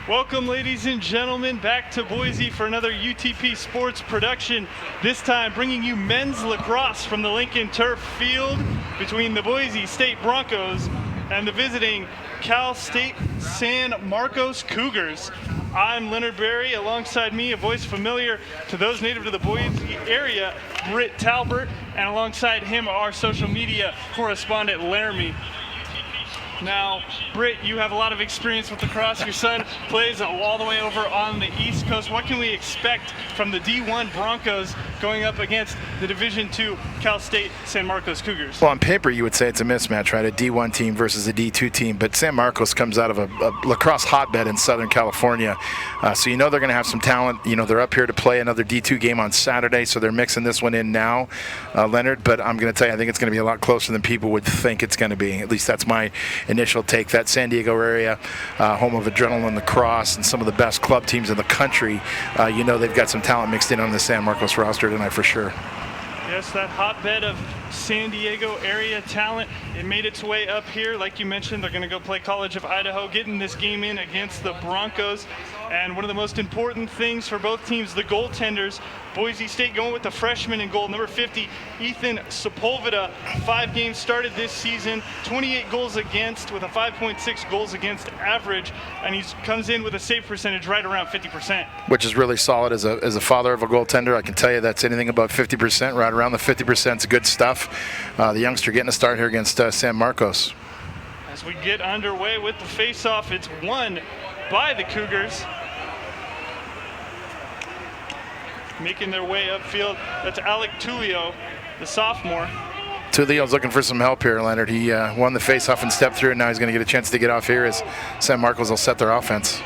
Welcome, ladies and gentlemen, back to Boise for another UTP Sports production. This time bringing you men's lacrosse from the Lincoln Turf Field between the Boise State Broncos and the visiting Cal State San Marcos Cougars. I'm Leonard Berry. Alongside me, a voice familiar to those native to the Boise area, Britt Talbert, and alongside him, our social media correspondent, Laramie. Now, Britt, you have a lot of experience with lacrosse. Your son plays all the way over on the East Coast. What can we expect from the D1 Broncos going up against the Division II Cal State San Marcos Cougars? Well, on paper, you would say it's a mismatch, right? A D1 team versus a D2 team. But San Marcos comes out of a lacrosse hotbed in Southern California. So you know they're going to have some talent. You know, they're up here to play another D2 game on Saturday, so they're mixing this one in now, Leonard. But I'm going to tell you, I think it's going to be a lot closer than people would think it's going to be. At least that's my initial take. That San Diego area, home of adrenaline lacrosse and some of the best club teams in the country, you know they've got some talent mixed in on the San Marcos roster tonight for sure. Yes, that hotbed of San Diego area talent, it made its way up here. Like you mentioned, they're going to go play College of Idaho, getting this game in against the Broncos. And one of the most important things for both teams, the goaltenders, Boise State going with the freshman in goal, number 50, Ethan Sepulveda. 5 games started this season, 28 goals against with a 5.6 goals against average, and he comes in with a save percentage right around 50%. Which is really solid as a father of a goaltender. I can tell you that's anything above 50%, right around the 50% is good stuff. The youngster getting a start here against San Marcos. As we get underway with the face-off, it's won by the Cougars. Making their way upfield, that's Alec Tullio, the sophomore. Tullio's looking for some help here, Leonard. He won the face-off and stepped through, and now he's going to get a chance to get off here as San Marcos will set their offense.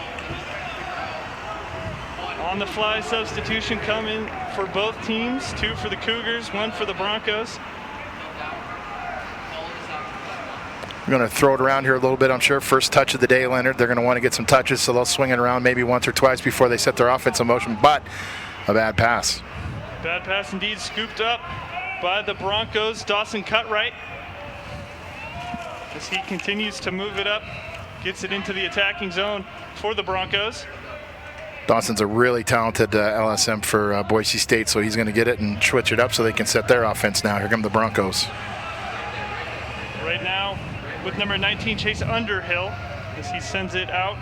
On-the-fly substitution coming for both teams, 2 for the Cougars, 1 for the Broncos. We're going to throw it around here a little bit, I'm sure. First touch of the day, Leonard. They're going to want to get some touches, so they'll swing it around maybe once or twice before they set their offense in motion, but a bad pass. Bad pass indeed, scooped up by the Broncos. Dawson Cutright, as he continues to move it up, gets it into the attacking zone for the Broncos. Dawson's a really talented LSM for Boise State, so he's going to get it and switch it up so they can set their offense now. Here come the Broncos. Right now, with number 19, Chase Underhill, as he sends it out.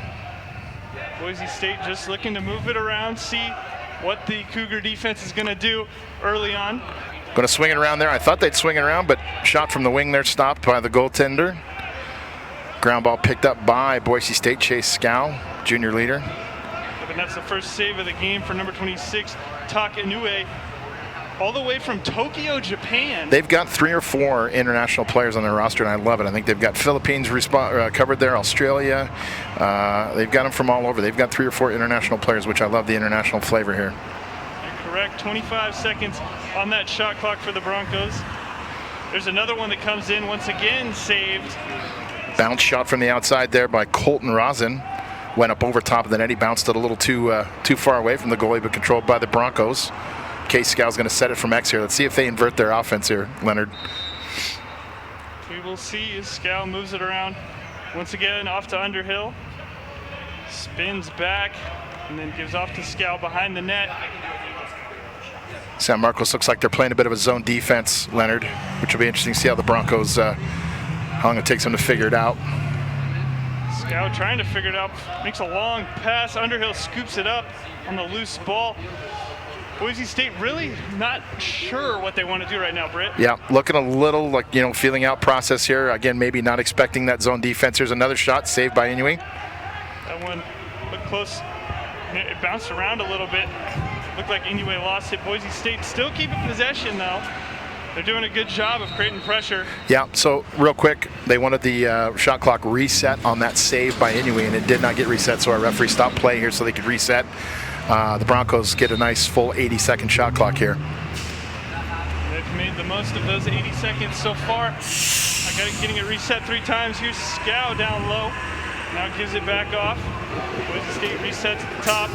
Boise State just looking to move it around, see what the Cougar defense is going to do early on. Going to swing it around there. I thought they'd swing it around, but shot from the wing there stopped by the goaltender. Ground ball picked up by Boise State, Chase Scow, junior leader. And that's the first save of the game for number 26, Tak Inoue, all the way from Tokyo, Japan. They've got 3 or 4 international players on their roster, and I love it. I think they've got Philippines covered there, Australia. They've got them from all over. They've got 3 or 4 international players, which I love the international flavor here. You're correct. 25 seconds on that shot clock for the Broncos. There's another one that comes in, once again saved. Bounce shot from the outside there by Colton Rosen. Went up over top of the net. He bounced it a little too far away from the goalie, but controlled by the Broncos. Case Scow's going to set it from X here. Let's see if they invert their offense here, Leonard. We will see as Scow moves it around. Once again, off to Underhill. Spins back and then gives off to Scow behind the net. San Marcos looks like they're playing a bit of a zone defense, Leonard, which will be interesting to see how the Broncos, how long it takes them to figure it out. Scow trying to figure it out, makes a long pass. Underhill scoops it up on the loose ball. Boise State really not sure what they want to do right now, Britt. Yeah, looking a little like, feeling out process here. Again, maybe not expecting that zone defense. Here's another shot saved by Inoue. That one looked close. It bounced around a little bit. Looked like Inoue lost it. Boise State still keeping possession, though. They're doing a good job of creating pressure. Yeah, so real quick, they wanted the shot clock reset on that save by Inoue, and it did not get reset, so our referee stopped play here so they could reset. The Broncos get a nice full 80-second shot clock here. They've made the most of those 80 seconds so far. Getting it reset 3 times. Here's Scow down low. Now gives it back off. Boise State resets at the top.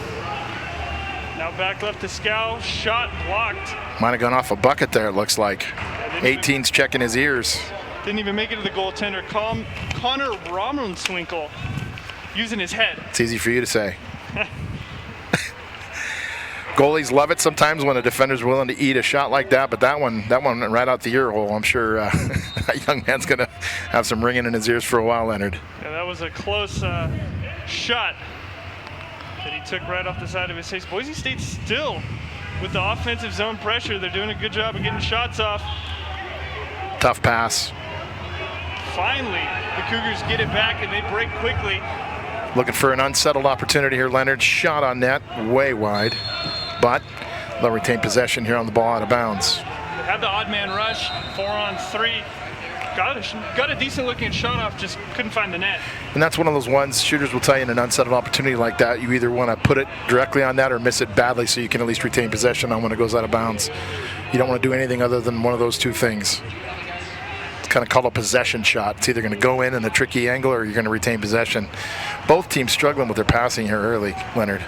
Now back left to Scow. Shot blocked. Might have gone off a bucket there, it looks like. 18's checking his ears. Didn't even make it to the goaltender. Connor Romenswinkle using his head. It's easy for you to say. Goalies love it sometimes when a defender's willing to eat a shot like that, but that one went right out the ear hole. I'm sure that young man's going to have some ringing in his ears for a while, Leonard. Yeah, that was a close shot that he took right off the side of his face. Boise State still with the offensive zone pressure. They're doing a good job of getting shots off. Tough pass. Finally, the Cougars get it back and they break quickly. Looking for an unsettled opportunity here, Leonard. Shot on net, way wide. But they'll retain possession here on the ball out of bounds. They had the odd man rush, 4-on-3. Got a decent looking shot off, just couldn't find the net. And that's one of those ones, shooters will tell you in an unsettled opportunity like that, you either want to put it directly on that or miss it badly so you can at least retain possession on when it goes out of bounds. You don't want to do anything other than one of those two things. It's kind of called a possession shot. It's either going to go in a tricky angle or you're going to retain possession. Both teams struggling with their passing here early, Leonard.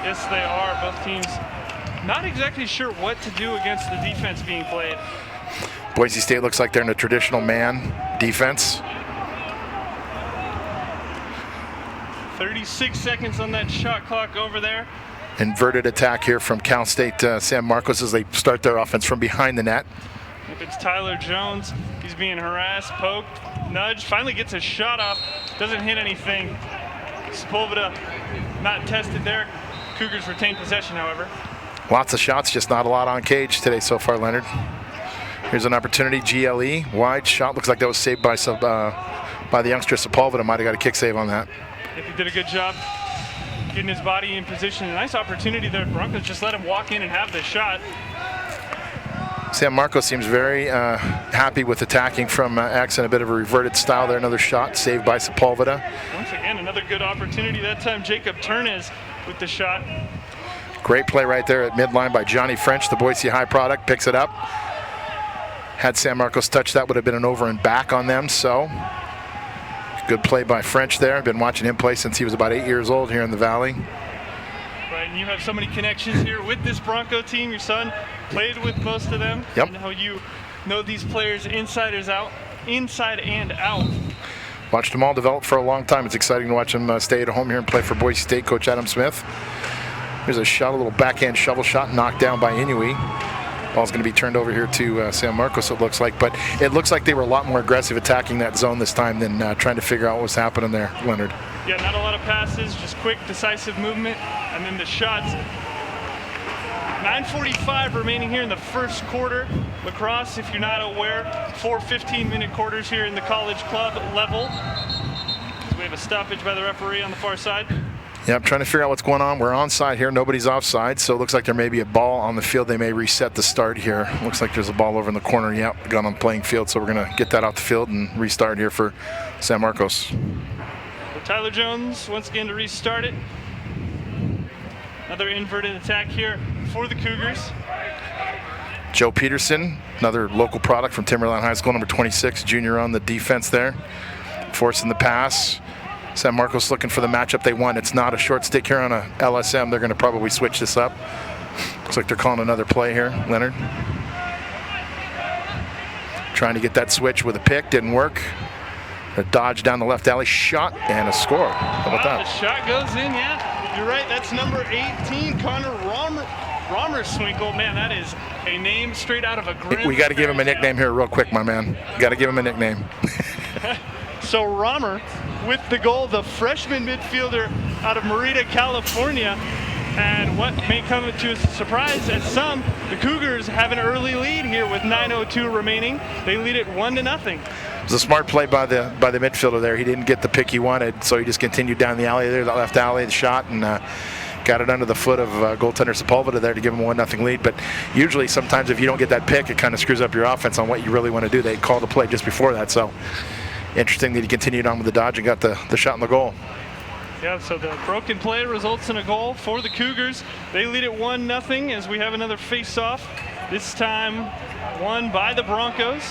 Yes, they are. Both teams not exactly sure what to do against the defense being played. Boise State looks like they're in a traditional man defense. 36 seconds on that shot clock over there. Inverted attack here from Cal State San Marcos as they start their offense from behind the net. If it's Tyler Jones, he's being harassed, poked, nudged, finally gets a shot off, doesn't hit anything. Sepulveda not tested there. Cougars retain possession, however. Lots of shots, just not a lot on cage today so far, Leonard. Here's an opportunity, GLE, wide shot. Looks like that was saved by the youngster Sepulveda. Might have got a kick save on that. If he did a good job getting his body in position. A nice opportunity there. Broncos just let him walk in and have the shot. San Marcos seems very happy with attacking from X in a bit of a reverted style there. Another shot saved by Sepulveda. Once again, another good opportunity. That time Jacob Turnez with the shot. Great play right there at midline by Johnny French, the Boise High product, picks it up. Had San Marcos touched, that would have been an over and back on them, so good play by French there. I've been watching him play since he was about 8 years old here in the Valley. Right, and you have so many connections here with this Bronco team. Your son played with most of them. Yep. And how you know these players inside and out. Watched them all develop for a long time. It's exciting to watch them stay at home here and play for Boise State, Coach Adam Smith. Here's a shot, a little backhand shovel shot knocked down by Inouye. Ball's going to be turned over here to San Marcos, it looks like. But it looks like they were a lot more aggressive attacking that zone this time than trying to figure out what was happening there, Leonard. Yeah, not a lot of passes, just quick, decisive movement, and then the shots. 9:45 remaining here in the first quarter. Lacrosse, if you're not aware, 4 15-minute quarters here in the college club level. So we have a stoppage by the referee on the far side. Yeah, I'm trying to figure out what's going on. We're onside here. Nobody's offside, so it looks like there may be a ball on the field. They may reset the start here. Looks like there's a ball over in the corner. Yep, got on the playing field, so we're going to get that off the field and restart here for San Marcos. So Tyler Jones once again to restart it. Another inverted attack here for the Cougars. Joe Peterson, another local product from Timberland High School, number 26, junior on the defense there. Forcing the pass. San Marcos looking for the matchup they want. It's not a short stick here on a LSM. They're going to probably switch this up. Looks like they're calling another play here, Leonard. Trying to get that switch with a pick, didn't work. A dodge down the left alley, shot, and a score. How about that? The shot goes in, yeah. You're right, that's number 18, Connor Romerswinkle. Man, that is a name straight out of a Grimm. We got to give him a nickname here real quick, my man. Got to give him a nickname. So Romer with the goal, the freshman midfielder out of Merida, California. And what may come to a surprise at some, the Cougars have an early lead here with 9:02 remaining. They lead it 1-0. It was a smart play by the midfielder there. He didn't get the pick he wanted, so he just continued down the alley there, that left alley, the shot, and got it under the foot of goaltender Sepulveda there to give him a 1-0 lead. But usually, sometimes if you don't get that pick, it kind of screws up your offense on what you really want to do. They called the play just before that, so interesting that he continued on with the dodge and got the shot in the goal. Yeah, so the broken play results in a goal for the Cougars. They lead it 1-0 as we have another face-off, this time won by the Broncos.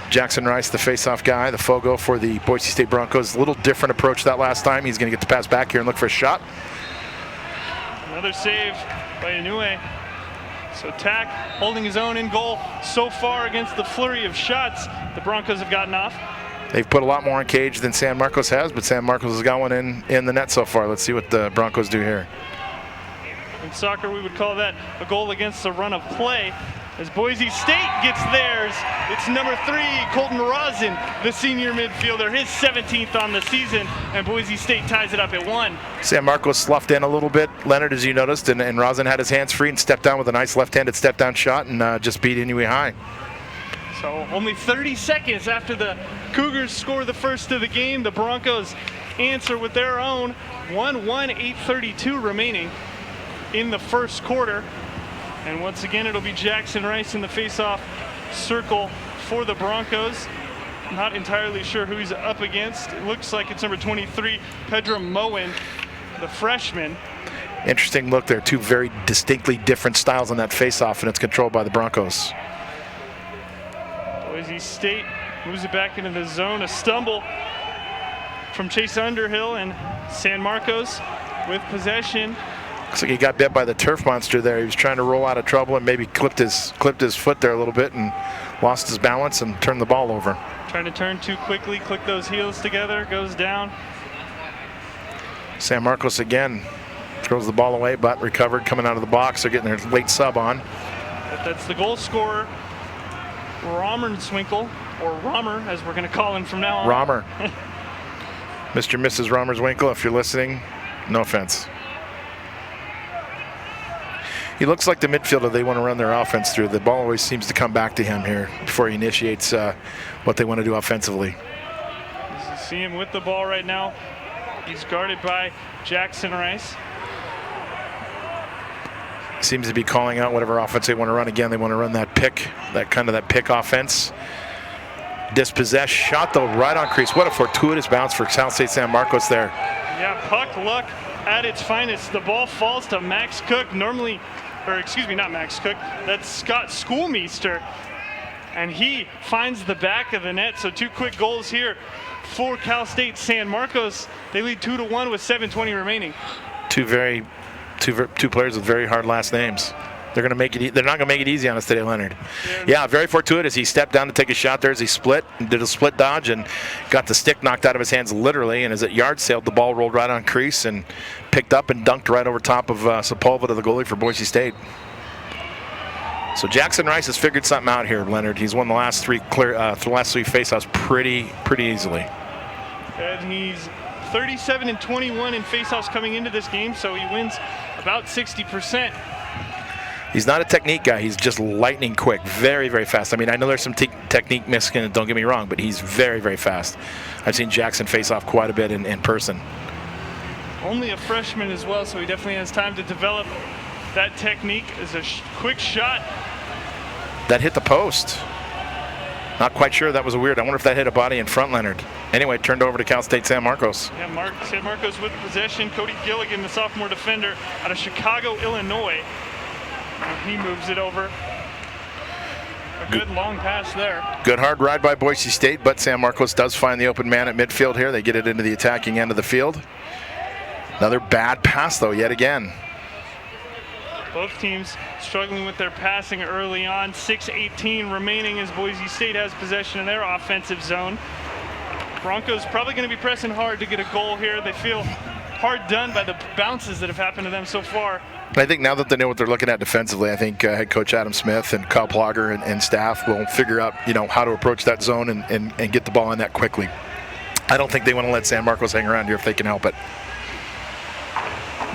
Jackson Rice, the face-off guy, the Fogo for the Boise State Broncos. A little different approach that last time. He's going to get the pass back here and look for a shot. Another save by Inouye. So Tack holding his own in goal so far against the flurry of shots the Broncos have gotten off. They've put a lot more on cage than San Marcos has, but San Marcos has got one in the net so far. Let's see what the Broncos do here. In soccer, we would call that a goal against the run of play. As Boise State gets theirs, it's number 3, Colton Rosen, the senior midfielder, his 17th on the season, and Boise State ties it up at 1. San Marcos sloughed in a little bit, Leonard, as you noticed, and Rosen had his hands free and stepped down with a nice left-handed step-down shot and just beat Inouye High. So only 30 seconds after the Cougars score the first of the game, the Broncos answer with their own 1-1, 8:32 remaining in the first quarter. And once again, it'll be Jackson Rice in the face-off circle for the Broncos. Not entirely sure who he's up against. It looks like it's number 23, Pedro Moen, the freshman. Interesting look there. 2 very distinctly different styles on that face-off, and it's controlled by the Broncos. Boise State moves it back into the zone. A stumble from Chase Underhill, and San Marcos with possession. Looks like he got bit by the turf monster there. He was trying to roll out of trouble and maybe clipped his foot there a little bit and lost his balance and turned the ball over. Trying to turn too quickly, click those heels together, goes down. San Marcos again throws the ball away, but recovered coming out of the box. They're getting their late sub on. But that's the goal scorer, Romerswinkle, or Romer, as we're going to call him from now on. Romer. Mr. and Mrs. Romerswinkle, if you're listening, no offense. He looks like the midfielder they want to run their offense through. The ball always seems to come back to him here before he initiates what they want to do offensively. You see him with the ball right now. He's guarded by Jackson Rice. Seems to be calling out whatever offense they want to run. Again, they want to run that pick offense. Dispossessed shot, though, right on crease. What a fortuitous bounce for Cal State San Marcos there. Yeah, puck luck at its finest. The ball falls to Max Cook. Normally, or excuse me, not Max Cook. That's Scott Schoolmeister. And he finds the back of the net. So 2 quick goals here for Cal State San Marcos. They lead 2-1 with 7:20 remaining. Two players with very hard last names. They're going to make it. They're not going to make it easy on us today, Leonard. Yeah, very fortuitous. He stepped down to take a shot there as he split, and did a split dodge, and got the stick knocked out of his hands literally. And as it yard sailed, the ball rolled right on crease and picked up and dunked right over top of Sepulveda, the goalie for Boise State. So Jackson Rice has figured something out here, Leonard. He's won the last 3 faceoffs pretty easily. And he's 37-21 in faceoffs coming into this game, so he wins about 60%. He's not a technique guy. He's just lightning quick, very, very fast. I mean, I know there's some technique missing, don't get me wrong, but he's very, very fast. I've seen Jackson face off quite a bit in person. Only a freshman as well, so he definitely has time to develop that technique. As a quick shot. That hit the post. Not quite sure. That was weird. I wonder if that hit a body in front, Leonard. Anyway, turned over to Cal State San Marcos. Yeah, San Marcos with possession. Cody Gilligan, the sophomore defender out of Chicago, Illinois. He moves it over. A good long pass there. Good hard ride by Boise State, but San Marcos does find the open man at midfield here. They get it into the attacking end of the field. Another bad pass, though, yet again. Both teams struggling with their passing early on. 6:18 remaining as Boise State has possession in their offensive zone. Broncos probably going to be pressing hard to get a goal here. They feel hard done by the bounces that have happened to them so far. I think now that they know what they're looking at defensively, I think head coach Adam Smith and Kyle Plogger and staff will figure out, how to approach that zone and get the ball in that quickly. I don't think they want to let San Marcos hang around here if they can help it,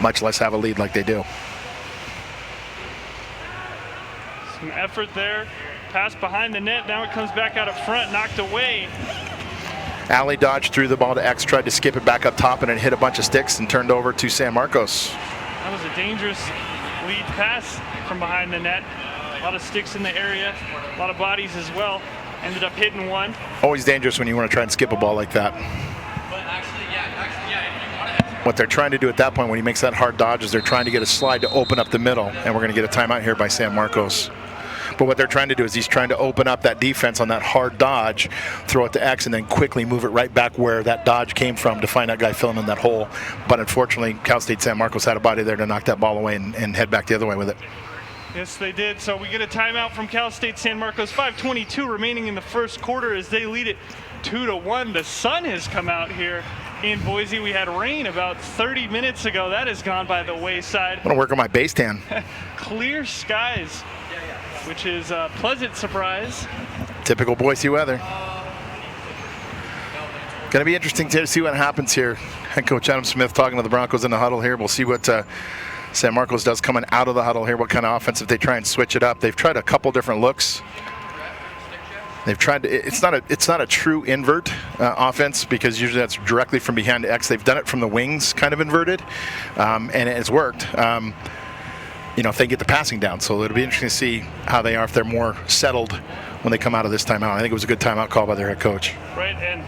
much less have a lead like they do. Some effort there. Pass behind the net. Now it comes back out up front, knocked away. Alley dodged through the ball to X, tried to skip it back up top, and it hit a bunch of sticks and turned over to San Marcos. That was a dangerous lead pass from behind the net. A lot of sticks in the area, a lot of bodies as well. Ended up hitting one. Always dangerous when you want to try and skip a ball like that. What they're trying to do at that point when he makes that hard dodge is they're trying to get a slide to open up the middle, and we're going to get a timeout here by San Marcos. But what they're trying to do is he's trying to open up that defense on that hard dodge, throw it to X, and then quickly move it right back where that dodge came from to find that guy filling in that hole. But unfortunately, Cal State San Marcos had a body there to knock that ball away and head back the other way with it. Yes, they did. So we get a timeout from Cal State San Marcos. 5:22 remaining in the first quarter as they lead it 2-1. The sun has come out here in Boise. We had rain about 30 minutes ago. That has gone by the wayside. I'm going to work on my base tan. Clear skies, which is a pleasant surprise. Typical Boise weather. Going to be interesting to see what happens here. Head coach Adam Smith talking to the Broncos in the huddle here. We'll see what San Marcos does coming out of the huddle here, what kind of offense if they try and switch it up. They've tried a couple different looks. They've tried to, it's not a true invert offense, because usually that's directly from behind X. They've done it from the wings, kind of inverted, and it's worked. If they get the passing down. So it'll be interesting to see how they are, if they're more settled when they come out of this timeout. I think it was a good timeout call by their head coach. Right, and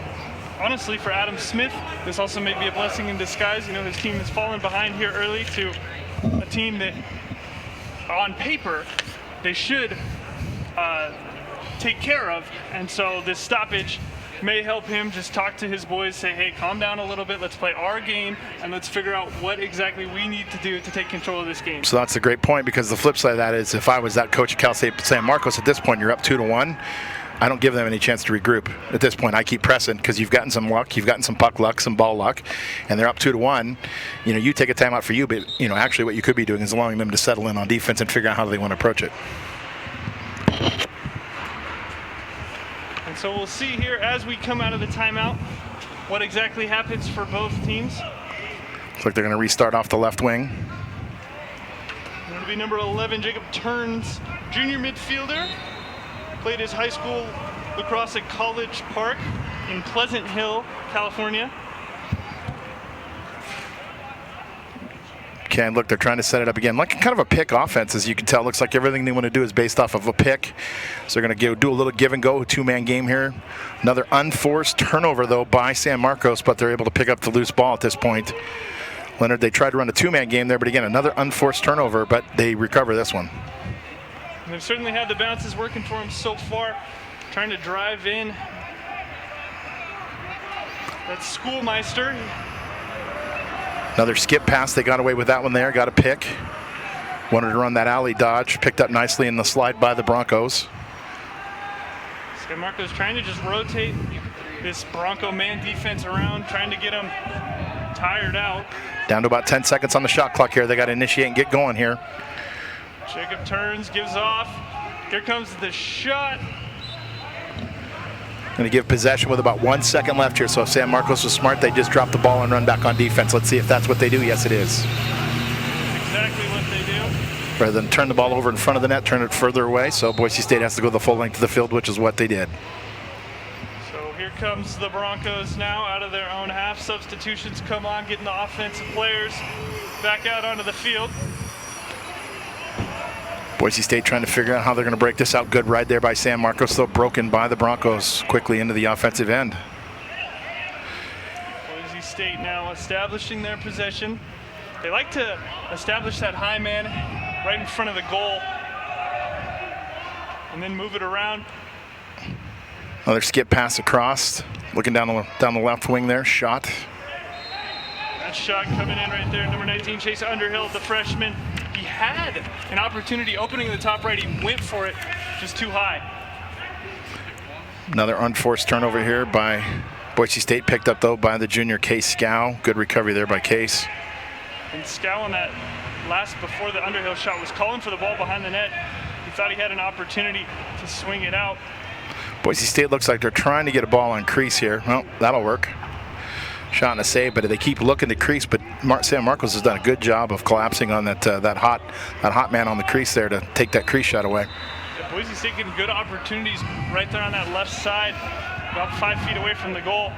honestly, for Adam Smith, this also may be a blessing in disguise. His team has fallen behind here early to a team that, on paper, they should take care of. And so this stoppage may help him just talk to his boys, say, hey, calm down a little bit, let's play our game, and let's figure out what exactly we need to do to take control of this game. So that's a great point, because the flip side of that is, if I was that coach at Cal State San Marcos at this point, you're up 2-1. I don't give them any chance to regroup. At this point, I keep pressing, because you've gotten some luck, you've gotten some puck luck, some ball luck, and they're up 2-1. You take a timeout for you, but actually what you could be doing is allowing them to settle in on defense and figure out how they want to approach it. And so we'll see here as we come out of the timeout what exactly happens for both teams. Looks like they're going to restart off the left wing. It'll be number 11, Jacob Turns, junior midfielder. Played his high school lacrosse at College Park in Pleasant Hill, California. Okay, look, they're trying to set it up again. Like kind of a pick offense, as you can tell. Looks like everything they want to do is based off of a pick. So they're going to do a little give and go, a two-man game here. Another unforced turnover, though, by San Marcos, but they're able to pick up the loose ball at this point. Leonard, they tried to run a two-man game there, but again, another unforced turnover, but they recover this one. They've certainly had the bounces working for them so far. Trying to drive in. That's Schoolmeister. Another skip pass. They got away with that one there. Got a pick. Wanted to run that alley dodge. Picked up nicely in the slide by the Broncos. San Marcos trying to just rotate this Bronco man defense around, trying to get them tired out. Down to about 10 seconds on the shot clock here. They got to initiate and get going here. Jacob Turns, gives off. Here comes the shot. Going to give possession with about 1 second left here. So if San Marcos was smart, they just drop the ball and run back on defense. Let's see if that's what they do. Yes, it is. Exactly what they do. Rather than turn the ball over in front of the net, turn it further away. So Boise State has to go the full length of the field, which is what they did. So here comes the Broncos now out of their own half. Substitutions come on, getting the offensive players back out onto the field. Boise State trying to figure out how they're going to break this out. Good ride there by San Marcos, though broken by the Broncos quickly into the offensive end. Boise State now establishing their possession. They like to establish that high man right in front of the goal and then move it around. Another skip pass across. Looking down the left wing there. Shot. That shot coming in right there. Number 19, Chase Underhill, the freshman. He had an opportunity opening in the top right. He went for it, just too high. Another unforced turnover here by Boise State, picked up though by the junior Case Scow. Good recovery there by Case. And Scow on that last before the Underhill shot was calling for the ball behind the net. He thought he had an opportunity to swing it out. Boise State looks like they're trying to get a ball on crease here. Well, that'll work. Shot and a save, but they keep looking to crease. But San Marcos has done a good job of collapsing on that hot man on the crease there to take that crease shot away. Yeah, Boise State getting good opportunities right there on that left side, about 5 feet away from the goal.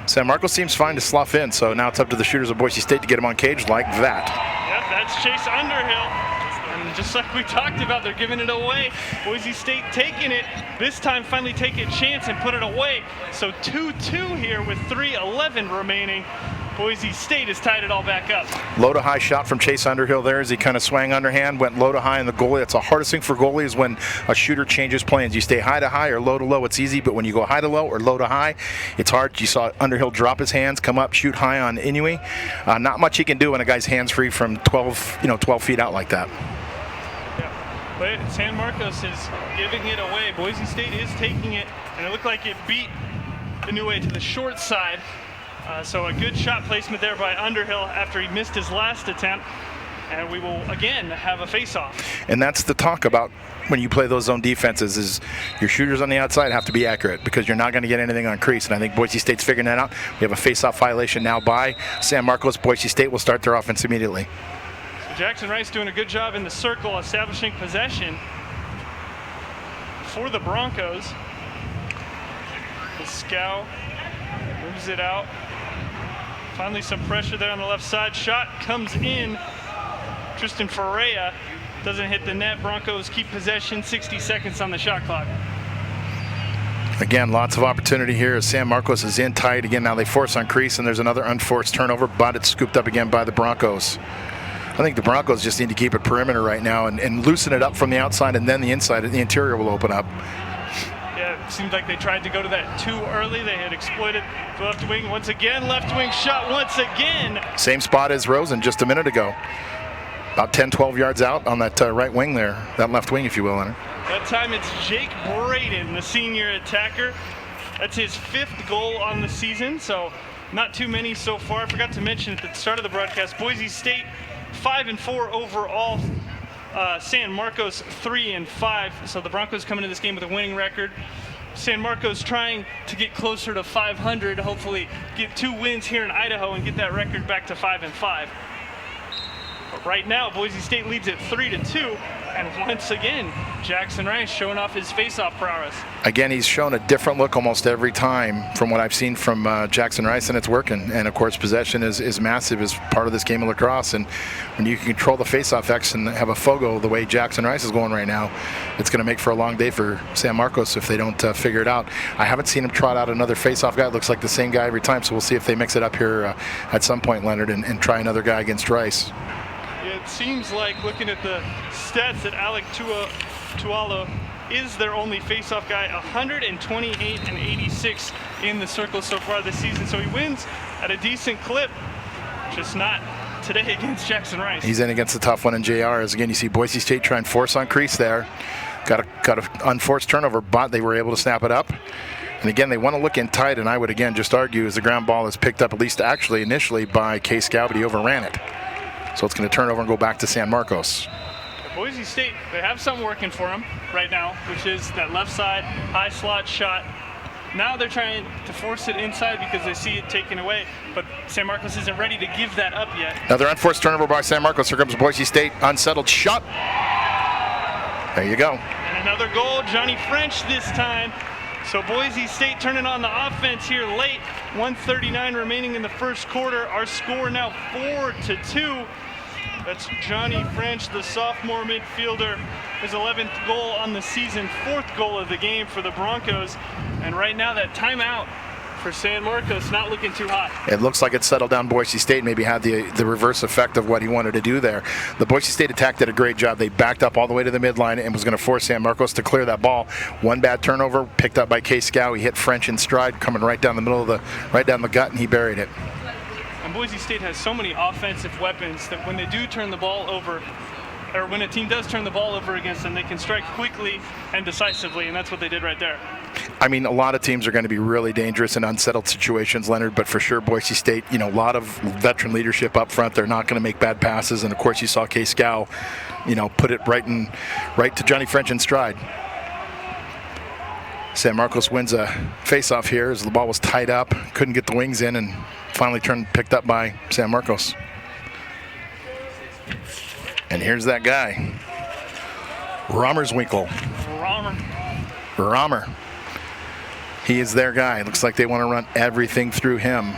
San Marcos seems fine to slough in, so now it's up to the shooters of Boise State to get them on cage like that. Yep, that's Chase Underhill. And just like we talked about, they're giving it away. Boise State taking it, this time finally take a chance and put it away. So 2-2 here with 3:11 remaining. Boise State has tied it all back up. Low to high shot from Chase Underhill there as he kind of swang underhand, went low to high in the goalie. That's the hardest thing for goalies when a shooter changes planes. You stay high to high or low to low, it's easy, but when you go high to low or low to high, it's hard. You saw Underhill drop his hands, come up, shoot high on Inui. Not much he can do when a guy's hands free from 12 feet out like that. Yeah. But San Marcos is giving it away. Boise State is taking it, and it looked like it beat the New Way to the short side. So a good shot placement there by Underhill after he missed his last attempt. And we will again have a face-off. And that's the talk about when you play those zone defenses, is your shooters on the outside have to be accurate because you're not going to get anything on crease. And I think Boise State's figuring that out. We have a face-off violation now by San Marcos. Boise State will start their offense immediately. So Jackson Rice doing a good job in the circle, establishing possession for the Broncos. The Scow moves it out. Finally some pressure there on the left side. Shot comes in. Tristan Ferreira doesn't hit the net. Broncos keep possession, 60 seconds on the shot clock. Again, lots of opportunity here as San Marcos is in tight. Again, now they force on crease, and there's another unforced turnover, but it's scooped up again by the Broncos. I think the Broncos just need to keep it perimeter right now and loosen it up from the outside, and then the inside, the interior will open up. Yeah, it seemed like they tried to go to that too early. They had exploited the left wing once again. Left wing shot once again. Same spot as Rosen just a minute ago. About 10, 12 yards out on that right wing there, that left wing, if you will, Leonard. That time it's Jake Braden, the senior attacker. That's his 5th goal on the season, so not too many so far. I forgot to mention at the start of the broadcast, Boise State 5-4 overall. San Marcos 3-5. So the Broncos come into this game with a winning record. San Marcos trying to get closer to 500, hopefully get 2 wins here in Idaho and get that record back to 5-5. But right now, Boise State leads at 3-2, and once again, Jackson Rice showing off his face-off prowess. Again, he's shown a different look almost every time from what I've seen from Jackson Rice, and it's working. And of course, possession is massive as part of this game of lacrosse. And when you can control the face-off X and have a fogo the way Jackson Rice is going right now, it's going to make for a long day for San Marcos if they don't figure it out. I haven't seen him trot out another face-off guy. It looks like the same guy every time, so we'll see if they mix it up here at some point, Leonard, and try another guy against Rice. It seems like, looking at the stats, that Alec Tualo is their only face-off guy, 128 and 86 in the circle so far this season. So he wins at a decent clip, just not today against Jackson Rice. He's in against the tough one in JR. As again, you see Boise State try and force on crease there. Got a unforced turnover, but they were able to snap it up. And again, they want to look in tight, and I would again just argue as the ground ball is picked up, at least actually initially, by Case Scow, but he overran it. So it's going to turn over and go back to San Marcos. Boise State, they have something working for them right now, which is that left side high slot shot. Now they're trying to force it inside because they see it taken away, but San Marcos isn't ready to give that up yet. Another unforced turnover by San Marcos. Here comes Boise State. Unsettled shot. There you go. And another goal, Johnny French this time. So Boise State turning on the offense here late. 1:39 remaining in the first quarter. Our score now 4-2. That's Johnny French, the sophomore midfielder, his 11th goal on the season, 4th goal of the game for the Broncos. And right now that timeout for San Marcos not looking too hot. It looks like it settled down Boise State, maybe had the reverse effect of what he wanted to do there. The Boise State attack did a great job. They backed up all the way to the midline and was going to force San Marcos to clear that ball. One bad turnover, picked up by Case Scow. He hit French in stride, coming right down the middle of right down the gut, and he buried it. And Boise State has so many offensive weapons that when they do turn the ball over, or when a team does turn the ball over against them, they can strike quickly and decisively, and that's what they did right there. I mean, a lot of teams are going to be really dangerous in unsettled situations, Leonard, but for sure Boise State, a lot of veteran leadership up front. They're not going to make bad passes, and of course you saw Case Scow, put it right to Johnny French in stride. San Marcos wins a face-off here as the ball was tied up, couldn't get the wings in, and finally picked up by San Marcos. And here's that guy, Rommerswinkle. Romer. He is their guy. Looks like they want to run everything through him.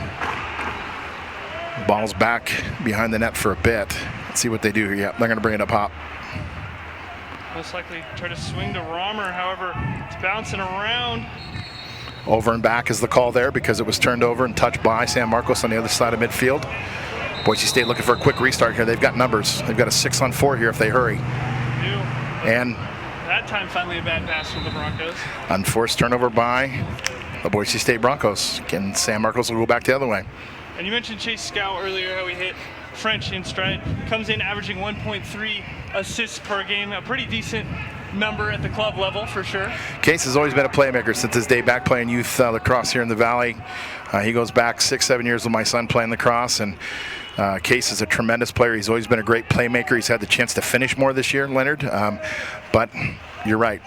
Ball's back behind the net for a bit. Let's see what they do here. Yeah, they're going to bring it up hop. Most likely try to swing to Romer, however, it's bouncing around. Over and back is the call there because it was turned over and touched by San Marcos on the other side of midfield. Boise State looking for a quick restart here. They've got numbers. They've got a 6-on-4 here if they hurry. And that time finally a bad pass from the Broncos. Unforced turnover by the Boise State Broncos. Again, San Marcos will go back the other way. And you mentioned Chase Scow earlier, how he hit French in stride. Comes in averaging 1.3 assists per game. A pretty decent number at the club level for sure. Case has always been a playmaker since his day back playing youth lacrosse here in the Valley. He goes back 6-7 years with my son playing lacrosse, and Case is a tremendous player. He's always been a great playmaker. He's had the chance to finish more this year, Leonard, but you're right,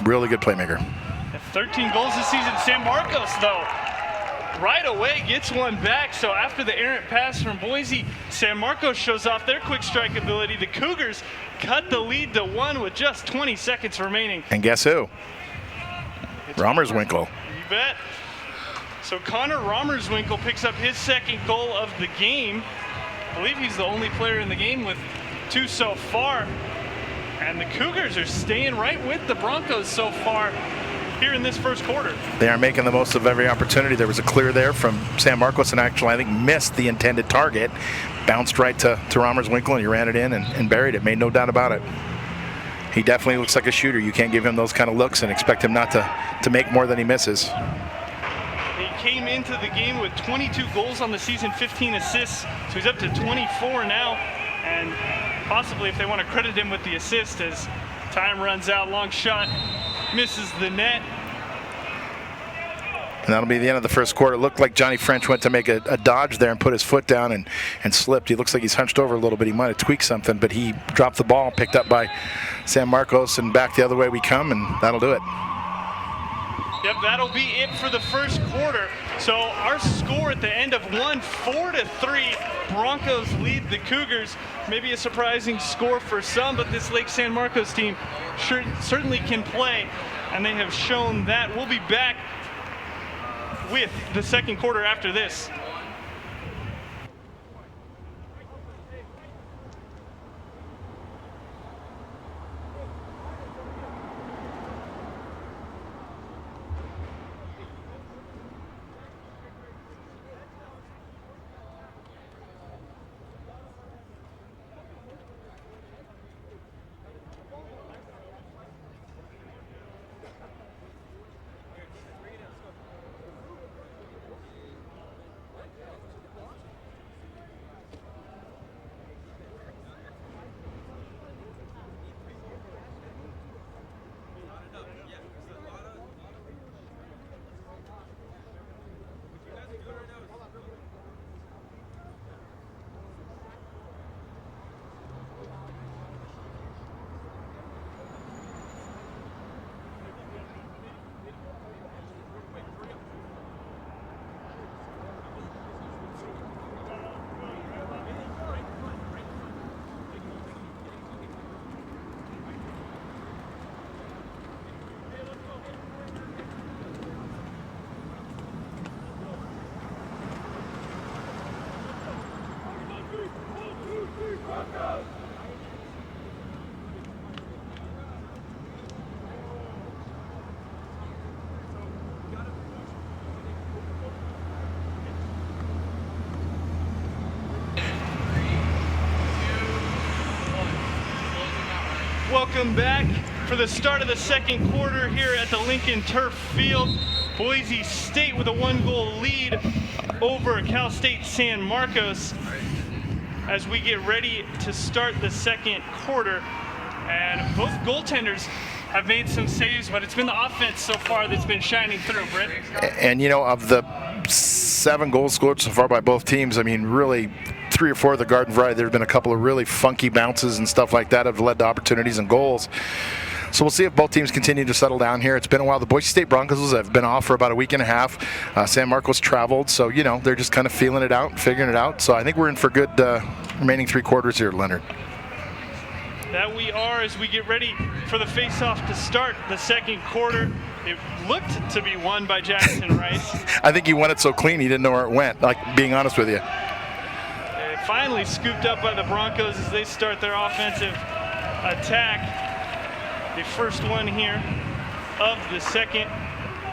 really good playmaker. 13 goals this season. San Marcos, though, right away gets one back. So after the errant pass from Boise, San Marcos shows off their quick strike ability. The Cougars cut the lead to 1 with just 20 seconds remaining. And guess who? Romerswinkel. You bet. So Connor Romerswinkel picks up his second goal of the game. I believe he's the only player in the game with 2 so far. And the Cougars are staying right with the Broncos so far here in this first quarter. They are making the most of every opportunity. There was a clear there from San Marcos, and actually I think missed the intended target. Bounced right to Romerswinkel, and he ran it in and buried it. Made no doubt about it. He definitely looks like a shooter. You can't give him those kind of looks and expect him not to make more than he misses. He came into the game with 22 goals on the season, 15 assists, so he's up to 24 now, and possibly if they want to credit him with the assist as time runs out. Long shot misses the net. And that'll be the end of the first quarter. It looked like Johnny French went to make a dodge there and put his foot down and slipped. He looks like he's hunched over a little bit. He might have tweaked something, but he dropped the ball, picked up by San Marcos, and back the other way we come, and that'll do it. Yep, that'll be it for the first quarter. So our score at the end of 1, 4-3. Broncos lead the Cougars. Maybe a surprising score for some, but this Lake San Marcos team certainly can play, and they have shown that. We'll be back with the second quarter after this. Welcome back for the start of the second quarter here at the Lincoln Turf Field. Boise State with a 1-goal lead over Cal State San Marcos as we get ready to start the second quarter. And both goaltenders have made some saves, but it's been the offense so far that's been shining through, Britt. And you know, of the 7 goals scored so far by both teams, I mean, really 3 or 4 of the Garden Variety, there have been a couple of really funky bounces and stuff like that have led to opportunities and goals. So we'll see if both teams continue to settle down here. It's been a while. The Boise State Broncos have been off for about a week and a half. San Marcos traveled, so, you know, they're just kind of feeling it out, figuring it out. So I think we're in for good remaining 3 quarters here, Leonard. That we are as we get ready for the face-off to start the second quarter. It looked to be won by Jackson Rice. I think he won it so clean he didn't know where it went, like, being honest with you. Finally scooped up by the Broncos as they start their offensive attack. The first one here of the second.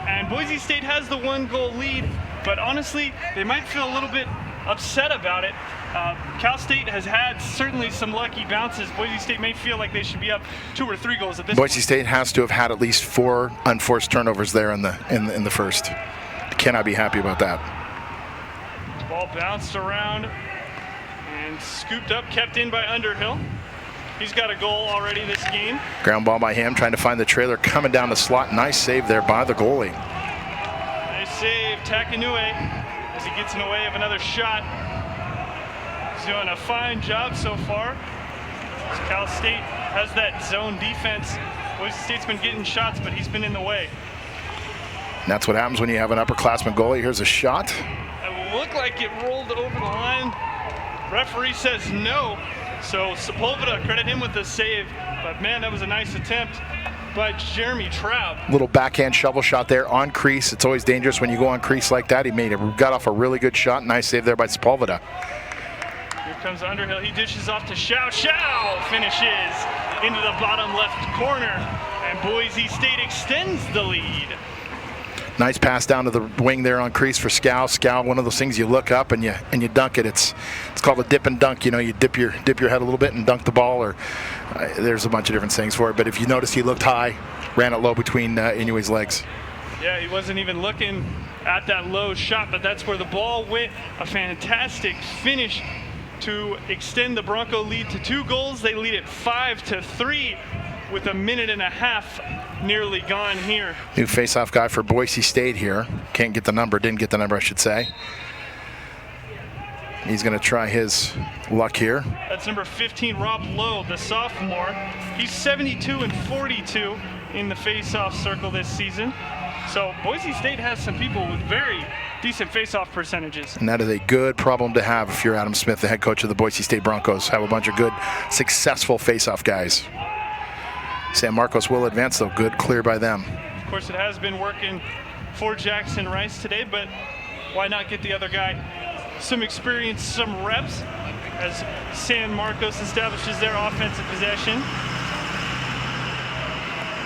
And Boise State has the 1-goal lead, but honestly, they might feel a little bit upset about it. Cal State has had certainly some lucky bounces. Boise State may feel like they should be up 2 or 3 goals at this point. Boise State has to have had at least 4 unforced turnovers there in the first. Cannot be happy about that. Ball bounced around, and And scooped up, kept in by Underhill. He's got a goal already this game. Ground ball by him, trying to find the trailer coming down the slot. Nice save there by the goalie. Nice save, Takanue, as he gets in the way of another shot. He's doing a fine job so far. As Cal State has that zone defense. Boise State's been getting shots, but he's been in the way. And that's what happens when you have an upperclassman goalie. Here's a shot. It looked like it rolled over the line. Referee says no. So Sepulveda, credit him with the save. But man, that was a nice attempt by Jeremy Traub. Little backhand shovel shot there on crease. It's always dangerous when you go on crease like that. He got off a really good shot. Nice save there by Sepulveda. Here comes Underhill. He dishes off to Shao. Shao finishes into the bottom left corner. And Boise State extends the lead. Nice pass down to the wing there on crease for Scow. Scow, one of those things you look up and you dunk it. It's called a dip and dunk. You know, you dip your head a little bit and dunk the ball. Or there's a bunch of different things for it. But if you notice, he looked high, ran it low between Inoue's legs. Yeah, he wasn't even looking at that low shot, but that's where the ball went. A fantastic finish to extend the Bronco lead to 2 goals. They lead it 5-3 with a minute and a half nearly gone here. New face-off guy for Boise State here. Didn't get the number, I should say. He's going to try his luck here. That's number 15, Rob Lowe, the sophomore. He's 72-42 in the face-off circle this season. So Boise State has some people with very decent face-off percentages. And that is a good problem to have if you're Adam Smith, the head coach of the Boise State Broncos. Have a bunch of good, successful face-off guys. San Marcos will advance, though. Good clear by them. Of course, it has been working for Jackson Rice today, but why not get the other guy some experience, some reps, as San Marcos establishes their offensive possession.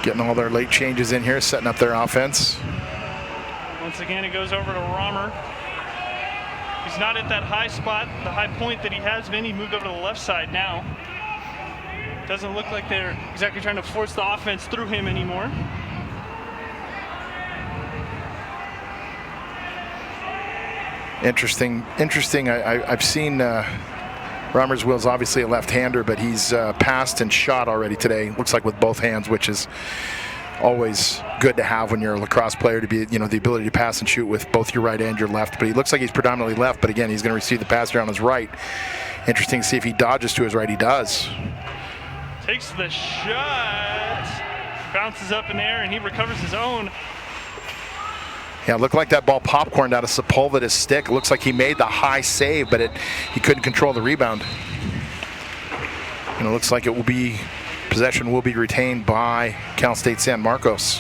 Getting all their late changes in here, setting up their offense. Once again, it goes over to Romer. He's not at that high spot, the high point that he has been. He moved over to the left side now. Doesn't look like they're exactly trying to force the offense through him anymore. Interesting. I've seen Romer's Will's obviously a left-hander, but he's passed and shot already today. Looks like with both hands, which is always good to have when you're a lacrosse player, to be, the ability to pass and shoot with both your right and your left. But he looks like he's predominantly left, but again, he's going to receive the pass here on his right. Interesting to see if he dodges to his right. He does. Takes the shot, bounces up in the air, and he recovers his own. Yeah, it looked like that ball popcorned out of Sepulveda's stick. It looks like he made the high save, but he couldn't control the rebound. And it looks like possession will be retained by Cal State San Marcos.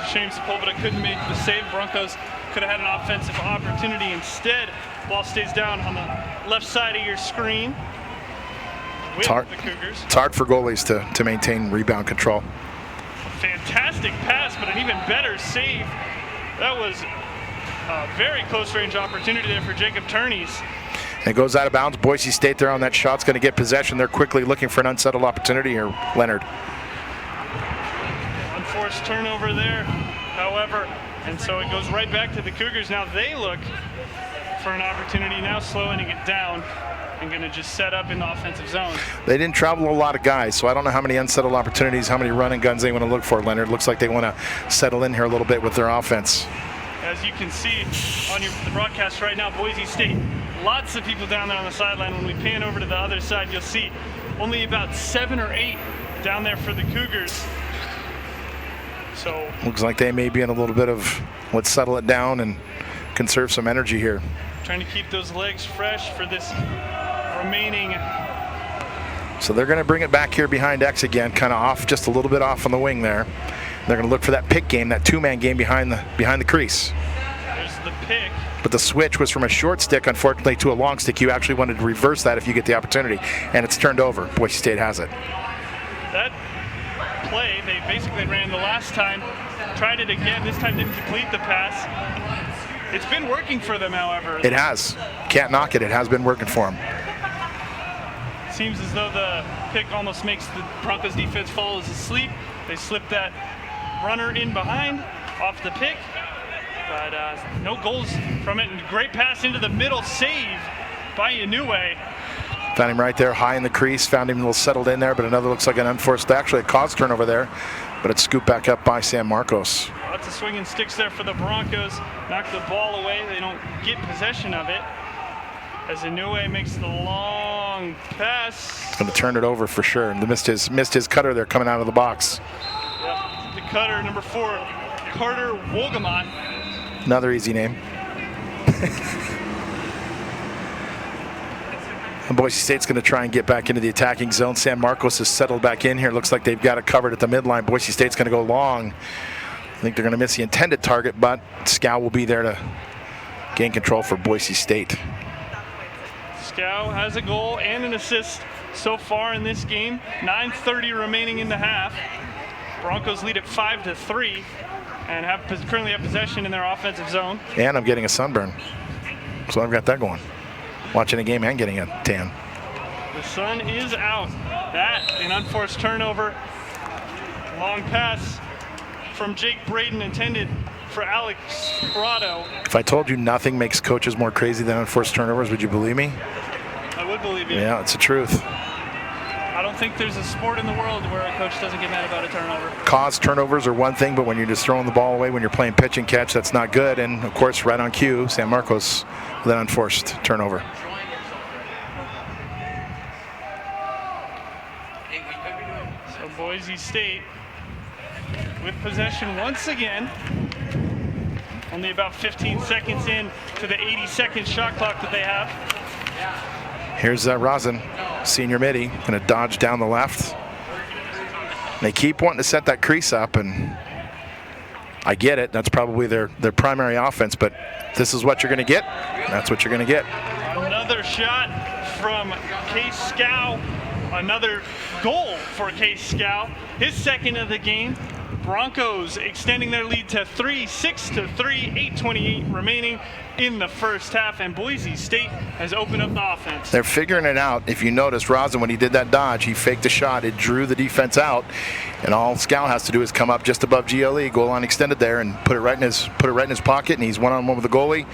Shame Sepulveda couldn't make the save. Broncos could have had an offensive opportunity instead. Ball stays down on the left side of your screen. It's hard for goalies to maintain rebound control. Fantastic pass, but an even better save. That was a very close range opportunity there for Jacob Turney's. And it goes out of bounds. Boise State there on that shot's going to get possession. They're quickly looking for an unsettled opportunity here, Leonard. Unforced turnover there, however, and so it goes right back to the Cougars. Now they look for an opportunity, now slowing it down and going to just set up in the offensive zone. They didn't travel a lot of guys, so I don't know how many unsettled opportunities, how many run and guns they want to look for, Leonard. Looks like they want to settle in here a little bit with their offense. As you can see on the broadcast right now, Boise State, lots of people down there on the sideline. When we pan over to the other side, you'll see only about 7 or 8 down there for the Cougars. So looks like they may be in a little bit of let's settle it down and conserve some energy here. Trying to keep those legs fresh for this remaining. So they're going to bring it back here behind X again, kind of off, just a little bit off on the wing there. They're going to look for that pick game, that two-man game behind the crease. There's the pick. But the switch was from a short stick, unfortunately, to a long stick. You actually wanted to reverse that if you get the opportunity, and it's turned over. Boise State has it. That play they basically ran the last time, tried it again. This time didn't complete the pass. It's been working for them, however. It has. Can't knock it. It has been working for them. Seems as though the pick almost makes the Broncos defense fall asleep. They slip that runner in behind off the pick, but no goals from it. And great pass into the middle, save by Inoue. Found him right there, high in the crease. Found him a little settled in there, but another looks like an unforced, actually a cause turnover there. But it's scooped back up by San Marcos. Lots of swinging sticks there for the Broncos. Knock the ball away. They don't get possession of it. As Inoue makes the long pass. Going to turn it over for sure. And missed his cutter there coming out of the box. Yep. The cutter, number 4, Carter Wolgamont. Another easy name. And Boise State's going to try and get back into the attacking zone. San Marcos has settled back in here. Looks like they've got it covered at the midline. Boise State's going to go long. I think they're going to miss the intended target, but Scow will be there to gain control for Boise State. Scow has a goal and an assist so far in this game. 9:30 remaining in the half. Broncos lead at 5-3 and currently have possession in their offensive zone. And I'm getting a sunburn, so I've got that going. Watching a game and getting a tan. The sun is out. That, an unforced turnover. Long pass from Jake Braden intended for Alex Prado. If I told you nothing makes coaches more crazy than unforced turnovers, would you believe me? I would believe you. Yeah, it's the truth. I don't think there's a sport in the world where a coach doesn't get mad about a turnover. Cause turnovers are one thing, but when you're just throwing the ball away, when you're playing pitch and catch, that's not good. And of course, right on cue, San Marcos with an unforced turnover. So Boise State with possession once again. Only about 15 seconds in to the 80-second shot clock that they have. Here's Rosen, senior midi, going to dodge down the left. They keep wanting to set that crease up, and I get it. That's probably their primary offense, but this is what you're going to get. That's what you're going to get. Another shot from Case Scow. Another goal for Case Scow. His second of the game. Broncos extending their lead to 6-3, 8:28 remaining in the first half, and Boise State has opened up the offense. They're figuring it out. If you notice, Rosen, when he did that dodge, he faked a shot. It drew the defense out, and all Scow has to do is come up just above GLE, goal line extended there, and put it right in his pocket, and he's one-on-one with the goalie.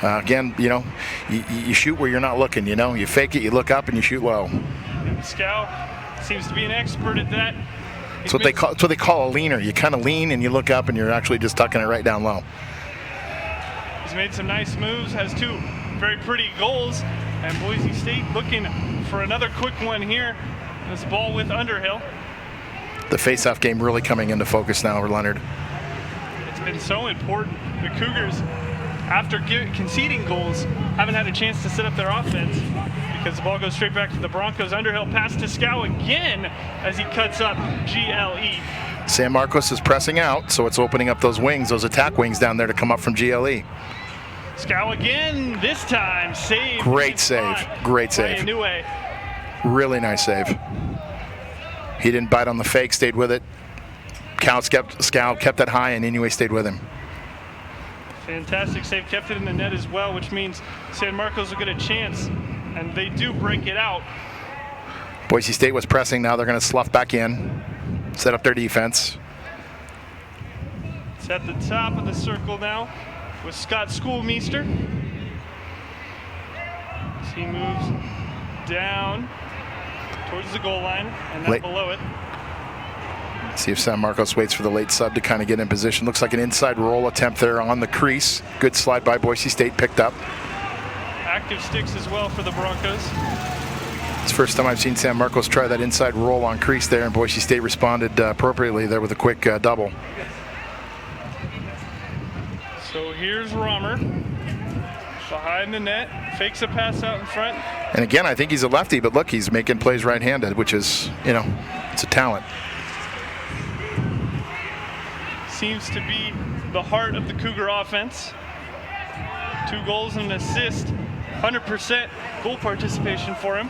Again, you know, you shoot where you're not looking. You know, you fake it, you look up, and you shoot low. Scow seems to be an expert at that. That's what they call a leaner. You kind of lean and you look up and you're actually just tucking it right down low. He's made some nice moves, has 2 very pretty goals, and Boise State looking for another quick one here. This ball with Underhill. The face-off game really coming into focus now for Leonard. It's been so important. The Cougars, after conceding goals, haven't had a chance to set up their offense because the ball goes straight back to the Broncos. Underhill pass to Scow again as he cuts up GLE. San Marcos is pressing out, so it's opening up those wings, those attack wings down there to come up from GLE. Scow again, this time save. Great save. Great save. Inoue. Really nice save. He didn't bite on the fake, stayed with it. Scow kept that high, and Inoue stayed with him. Fantastic save, kept it in the net as well, which means San Marcos will get a chance, and they do break it out. Boise State was pressing, now they're going to slough back in, set up their defense. It's at the top of the circle now with Scott Schoolmeister. As he moves down towards the goal line and now below it. See if San Marcos waits for the late sub to kind of get in position. Looks like an inside roll attempt there on the crease. Good slide by Boise State, picked up. Active sticks as well for the Broncos. It's the first time I've seen San Marcos try that inside roll on crease there, and Boise State responded appropriately there with a quick double. So here's Romer behind the net, fakes a pass out in front. And again, I think he's a lefty, but look, he's making plays right-handed, which is, you know, it's a talent. Seems to be the heart of the Cougar offense. 2 goals and an assist, 100% goal participation for him.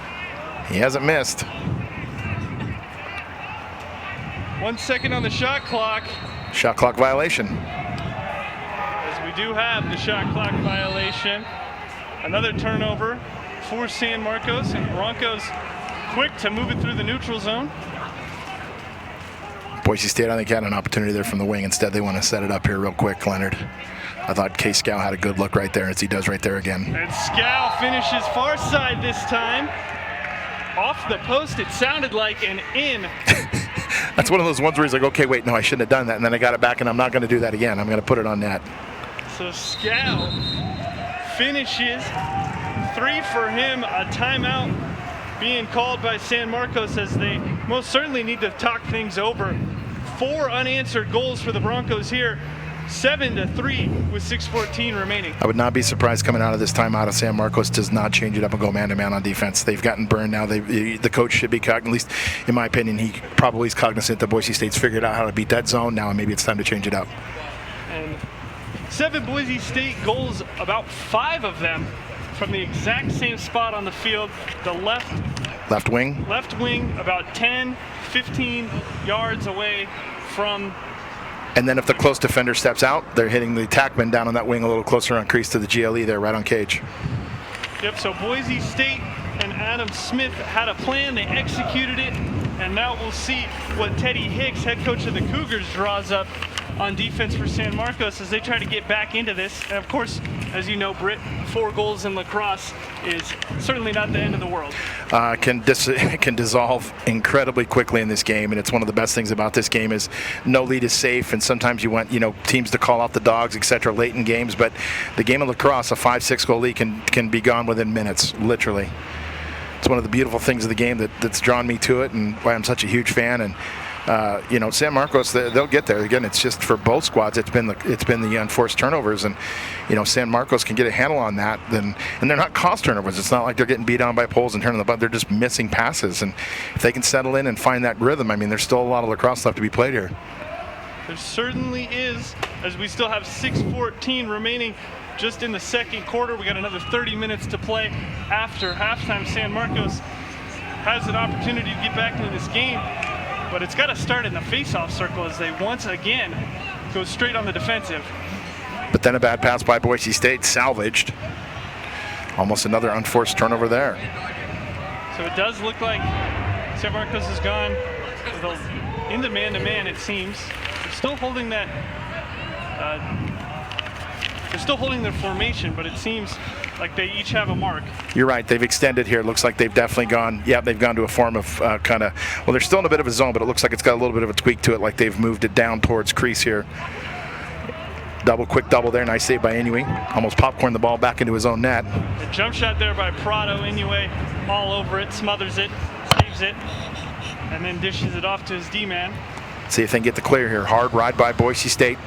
He hasn't missed. 1 second on the shot clock. Shot clock violation. As we do have the shot clock violation. Another turnover for San Marcos, and Broncos quick to move it through the neutral zone. Boise State, I think, had an opportunity there from the wing. Instead, they want to set it up here real quick, Leonard. I thought Case Scow had a good look right there, as he does right there again. And Scow finishes far side this time. Off the post, it sounded like an in. That's one of those ones where he's like, okay, wait, no, I shouldn't have done that. And then I got it back, and I'm not going to do that again. I'm going to put it on net. So Scow finishes. 3 for him. A timeout being called by San Marcos as they most certainly need to talk things over. 4 unanswered goals for the Broncos here. 7-3 with 6:14 remaining. I would not be surprised coming out of this timeout if San Marcos does not change it up and go man-to-man on defense. They've gotten burned now. The coach should be cognizant, at least in my opinion, he probably is cognizant that Boise State's figured out how to beat that zone now, and maybe it's time to change it up. And 7 Boise State goals, about 5 of them from the exact same spot on the field, the left wing, about 10, 15 yards away from. And then if the close defender steps out, they're hitting the attackman down on that wing a little closer on crease to the GLE there, right on cage. Yep, so Boise State and Adam Smith had a plan, they executed it, and now we'll see what Teddy Hicks, head coach of the Cougars, draws up on defense for San Marcos as they try to get back into this. And of course, as you know, Britt, 4 goals in lacrosse is certainly not the end of the world. Can dissolve incredibly quickly in this game, and it's one of the best things about this game is no lead is safe, and sometimes you want teams to call out the dogs, etc. late in games, but the game of lacrosse, a 5-6 goal lead can be gone within minutes, literally. It's one of the beautiful things of the game that's drawn me to it, and why I'm such a huge fan. And San Marcos, they'll get there. Again, it's just for both squads. It's been the unforced turnovers, and San Marcos can get a handle on that. And they're not cost turnovers. It's not like they're getting beat down by poles and turning the butt. They're just missing passes. And if they can settle in and find that rhythm, I mean, there's still a lot of lacrosse left to be played here. There certainly is, as we still have 6:14 remaining. Just in the second quarter, we got another 30 minutes to play after halftime. San Marcos has an opportunity to get back into this game, but it's got to start in the face-off circle as they once again go straight on the defensive. But then a bad pass by Boise State, salvaged. Almost another unforced turnover there. So it does look like San Marcos has gone into man-to-man, it seems. They're still holding that. They're still holding their formation, but it seems like they each have a mark. You're right. They've extended here. It looks like they've definitely gone. Yeah, they've gone to a form of well, they're still in a bit of a zone, but it looks like it's got a little bit of a tweak to it, like they've moved it down towards crease here. Quick double there. Nice save by Inouye. Almost popcorned the ball back into his own net. A jump shot there by Prado. Inouye all over it, smothers it, saves it, and then dishes it off to his D-man. See if they can get the clear here. Hard ride by Boise State.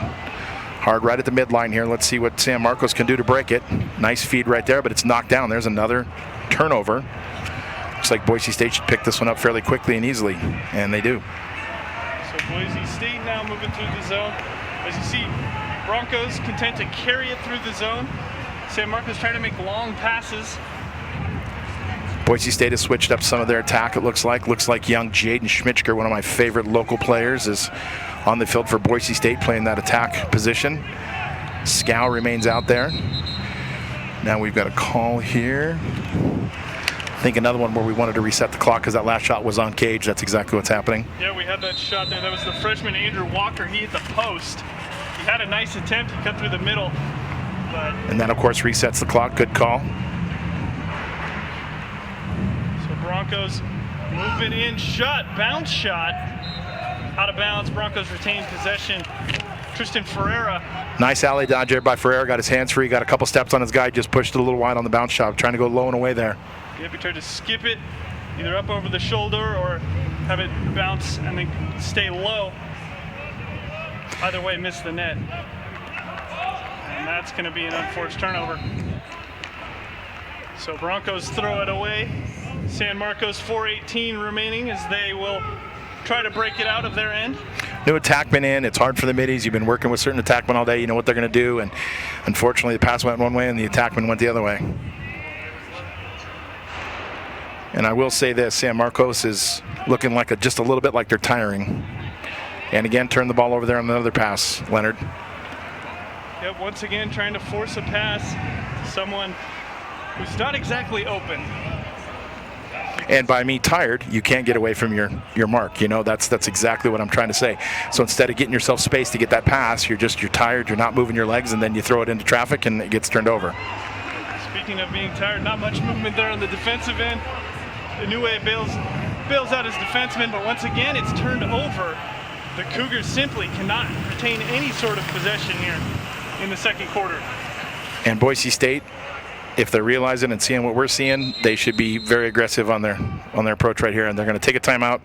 Hard right at the midline here. Let's see what San Marcos can do to break it. Nice feed right there, but it's knocked down. There's another turnover. Looks like Boise State should pick this one up fairly quickly and easily, and they do. So Boise State now moving through the zone. As you see, Broncos content to carry it through the zone. San Marcos trying to make long passes. Boise State has switched up some of their attack, it looks like. Looks like young Jaden Schmitzker, one of my favorite local players, is on the field for Boise State playing that attack position. Scow remains out there. Now we've got a call here. I think another one where we wanted to reset the clock because that last shot was on cage. That's exactly what's happening. Yeah, we had that shot there. That was the freshman Andrew Walker. He hit the post. He had a nice attempt. He cut through the middle. But and that, of course, resets the clock. Good call. So Broncos moving in. Bounce shot. Out of bounds. Broncos retain possession. Tristan Ferreira. Nice alley dodge there by Ferreira. Got his hands free. Got a couple steps on his guy. Just pushed it a little wide on the bounce shot. Trying to go low and away there. Yep, he tried to skip it. Either up over the shoulder or have it bounce and then stay low. Either way, miss the net. And that's going to be an unforced turnover. So Broncos throw it away. San Marcos 4:18 remaining as they will try to break it out of their end. New attackman in. It's hard for the middies. You've been working with certain attackmen all day. You know what they're going to do. And unfortunately, the pass went one way and the attackman went the other way. And I will say this, San Marcos is looking like just a little bit like they're tiring. And again, turn the ball over there on another pass, Leonard. Yep, once again trying to force a pass to someone who's not exactly open. And by me tired, you can't get away from your mark. You know, that's exactly what I'm trying to say. So instead of getting yourself space to get that pass, you're tired, you're not moving your legs, and then you throw it into traffic and it gets turned over. Speaking of being tired, not much movement there on the defensive end. Inoue bails out his defenseman, but once again it's turned over. The Cougars simply cannot retain any sort of possession here in the second quarter. And Boise State, if they're realizing and seeing what we're seeing, they should be very aggressive on their approach right here, and they're going to take a timeout,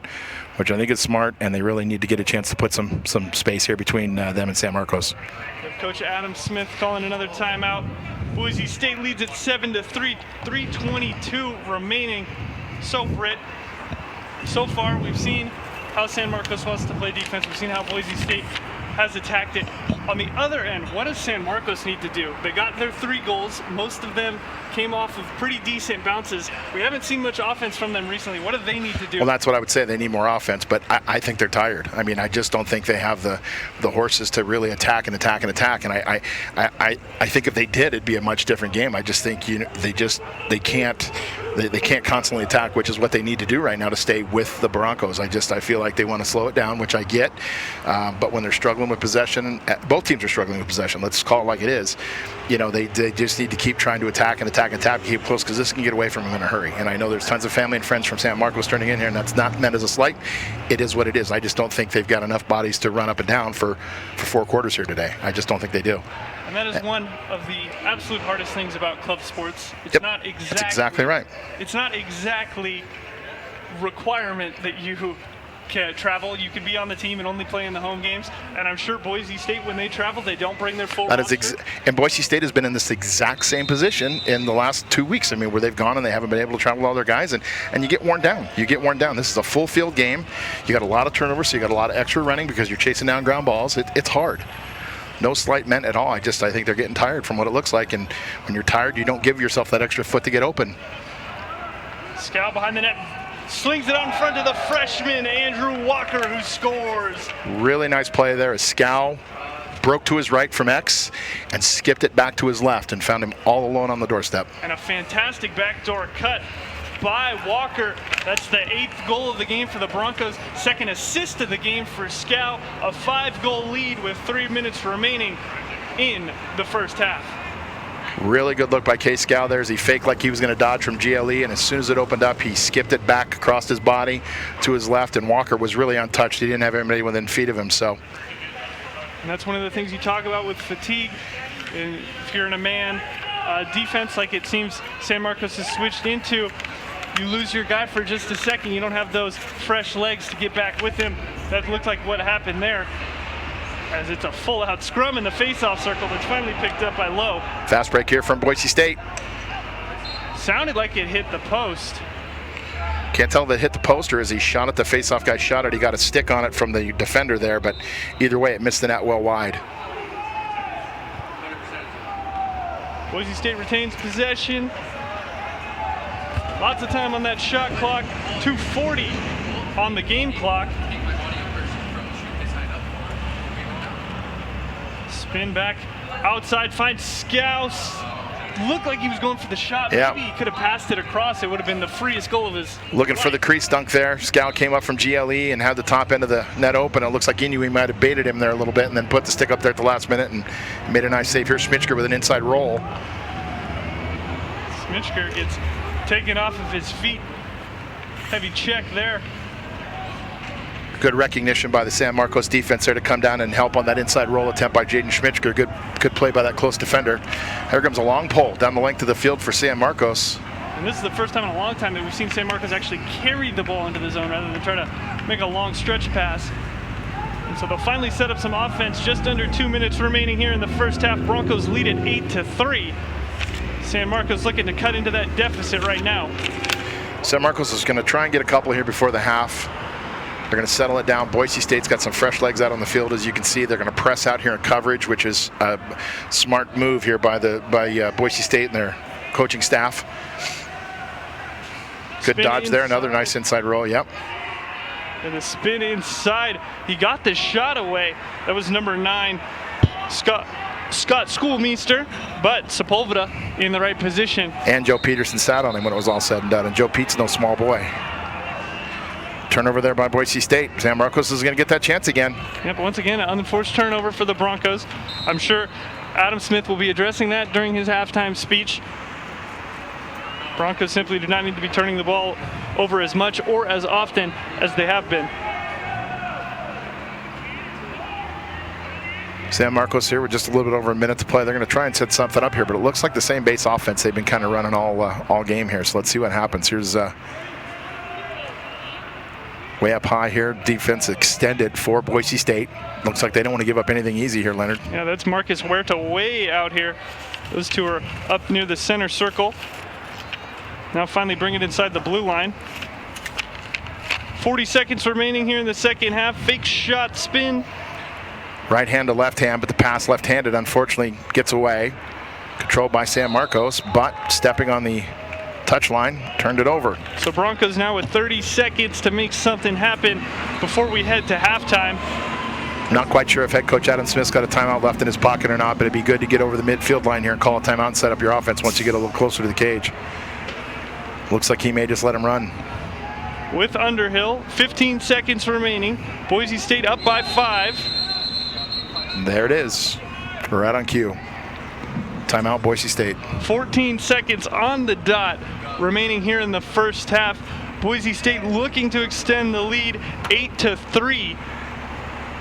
which I think is smart, and they really need to get a chance to put some space here between them and San Marcos. Coach Adam Smith calling another timeout. Boise State leads at 7-3, 3:22 remaining. So Britt, so far we've seen how San Marcos wants to play defense. We've seen how Boise State has attacked it. On the other end, what does San Marcos need to do? They got their 3 goals. Most of them came off of pretty decent bounces. We haven't seen much offense from them recently. What do they need to do? Well, that's what I would say. They need more offense, but I think they're tired. I mean, I just don't think they have the horses to really attack. And I think if they did, it'd be a much different game. I just think they can't constantly attack, which is what they need to do right now to stay with the Broncos. I feel like they want to slow it down, which I get. But when they're struggling with possession, both teams are struggling with possession. Let's call it like it is. You know, they just need to keep trying to attack, keep close, because this can get away from them in a hurry. And I know there's tons of family and friends from San Marcos turning in here, and that's not meant as a slight. It is what it is. I just don't think they've got enough bodies to run up and down for 4 quarters here today. I just don't think they do. And that is one of the absolute hardest things about club sports. It's Yep. not exactly, That's exactly right. It's not exactly requirement that you can travel. You could be on the team and only play in the home games. And I'm sure Boise State, when they travel, they don't bring their full roster. And Boise State has been in this exact same position in the last 2 weeks. I mean, where they've gone and they haven't been able to travel with all their guys, and you get worn down. This is a full field game. You got a lot of turnovers, so you got a lot of extra running because you're chasing down ground balls. It's hard. No slight meant at all. I think they're getting tired from what it looks like, and when you're tired, you don't give yourself that extra foot to get open. Scow behind the net, slings it out in front of the freshman, Andrew Walker, who scores. Really nice play there as Scow broke to his right from X and skipped it back to his left and found him all alone on the doorstep. And a fantastic backdoor cut by Walker. That's the 8th goal of the game for the Broncos. 2nd assist of the game for Scow. A 5-goal lead with 3 minutes remaining in the first half. Really good look by Case Scow there as he faked like he was going to dodge from GLE, and as soon as it opened up, he skipped it back across his body to his left, and Walker was really untouched. He didn't have anybody within feet of him. So. And that's one of the things you talk about with fatigue. And if you're in a man defense like it seems San Marcos has switched into, you lose your guy for just a second. You don't have those fresh legs to get back with him. That looked like what happened there, as it's a full-out scrum in the face-off circle that's finally picked up by Lowe. Fast break here from Boise State. Sounded like it hit the post. Can't tell if it hit the post or as he shot it, the face-off guy shot it. He got a stick on it from the defender there, but either way, it missed the net well wide. Boise State retains possession. Lots of time on that shot clock. 2:40 on the game clock. Spin back outside, finds Scouse. Looked like he was going for the shot. Yeah. Maybe he could have passed it across. It would have been the freest goal of his Looking life. for the crease dunk there. Scout came up from GLE and had the top end of the net open. It looks like he knew he might have baited him there a little bit and then put the stick up there at the last minute and made a nice save here. Schmitschker with an inside roll. Schmitschker gets taken off of his feet. Heavy check there. Good recognition by the San Marcos defense there to come down and help on that inside roll attempt by Jaden Schmitschker. Good play by that close defender. Here comes a long pull down the length of the field for San Marcos. And this is the first time in a long time that we've seen San Marcos actually carry the ball into the zone rather than try to make a long stretch pass. And so they'll finally set up some offense. Just under 2 minutes remaining here in the first half. Broncos lead at 8-3. San Marcos looking to cut into that deficit right now. San Marcos is going to try and get a couple here before the half. They're going to settle it down. Boise State's got some fresh legs out on the field, as you can see. They're going to press out here in coverage, which is a smart move here by Boise State and their coaching staff. Good Spin dodge there. inside. Another nice inside roll. Yep. And the spin inside. He got the shot away. That was number 9. Scott Schoolmeister, but Sepulveda in the right position. And Joe Peterson sat on him when it was all said and done, and Joe Pete's no small boy. Turnover there by Boise State. San Marcos is going to get that chance again. Yep, once again, an unforced turnover for the Broncos. I'm sure Adam Smith will be addressing that during his halftime speech. Broncos simply do not need to be turning the ball over as much or as often as they have been. San Marcos here with just a little bit over a minute to play. They're going to try and set something up here, but it looks like the same base offense they've been kind of running all game here. So let's see what happens. Here's way up high here. Defense extended for Boise State. Looks like they don't want to give up anything easy here, Leonard. Yeah, that's Marcus Huerta way out here. Those two are up near the center circle. Now finally bring it inside the blue line. 40 seconds remaining here in the second half. Fake shot spin. Right hand to left hand, but the pass left-handed unfortunately gets away. Controlled by San Marcos, but stepping on the touch line, turned it over. So Broncos now with 30 seconds to make something happen before we head to halftime. Not quite sure if head coach Adam Smith's got a timeout left in his pocket or not, but it'd be good to get over the midfield line here and call a timeout and set up your offense once you get a little closer to the cage. Looks like he may just let him run. With Underhill, 15 seconds remaining. Boise State up by 5. There it is. Right on cue. Timeout, Boise State. 14 seconds on the dot remaining here in the first half. Boise State looking to extend the lead 8-3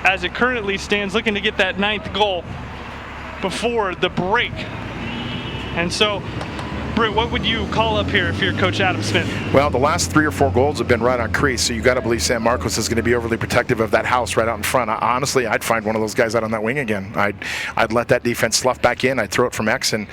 as it currently stands, looking to get that 9th goal before the break. And so, Britt, what would you call up here if you're Coach Adam Smith? Well, the last 3 or 4 goals have been right on crease, so you got to believe San Marcos is going to be overly protective of that house right out in front. Honestly, I'd find one of those guys out on that wing again. I'd let that defense slough back in. I'd throw it from X and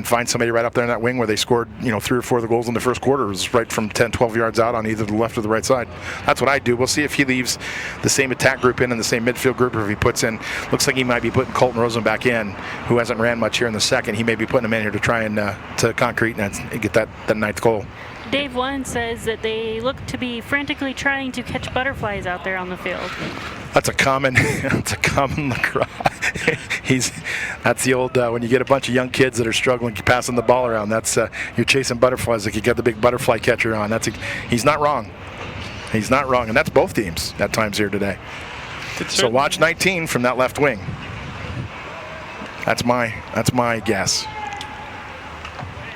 find somebody right up there in that wing where they scored 3 or 4 of the goals in the first quarter. It was right from 10, 12 yards out on either the left or the right side. That's what I'd do. We'll see if he leaves the same attack group in and the same midfield group, or if he puts in. Looks like he might be putting Colton Rosen back in, who hasn't ran much here in the second. He may be putting him in here to try and to concrete and get that 9th goal. Dave One says that they look to be frantically trying to catch butterflies out there on the field. That's a common lacrosse. That's the old when you get a bunch of young kids that are struggling passing the ball around. That's you're chasing butterflies like you got the big butterfly catcher on. He's not wrong. He's not wrong, and that's both teams at times here today. So watch 19 from that left wing. That's my guess.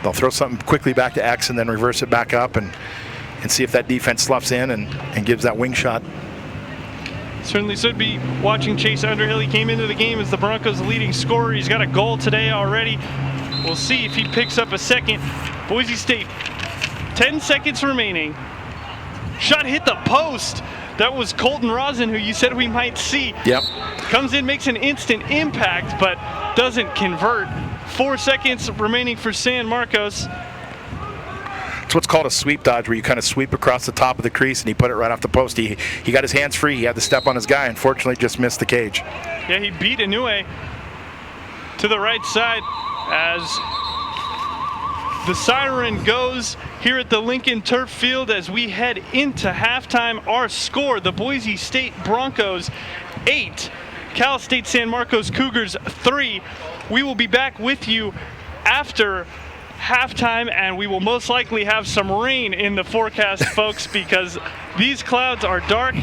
They'll throw something quickly back to X and then reverse it back up and see if that defense sloughs in and gives that wing shot. Certainly should be watching Chase Underhill. He came into the game as the Broncos' leading scorer. He's got a goal today already. We'll see if he picks up a second. Boise State, 10 seconds remaining. Shot hit the post. That was Colton Rosen, who you said we might see. Yep. Comes in, makes an instant impact, but doesn't convert. 4 seconds remaining for San Marcos. It's what's called a sweep dodge, where you kind of sweep across the top of the crease and he put it right off the post. He got his hands free. He had to step on his guy. Unfortunately, just missed the cage. Yeah, he beat Inoue to the right side as the siren goes here at the Lincoln Turf Field as we head into halftime. Our score, the Boise State Broncos 8, Cal State San Marcos Cougars 3. We will be back with you after halftime, and we will most likely have some rain in the forecast, folks, because these clouds are dark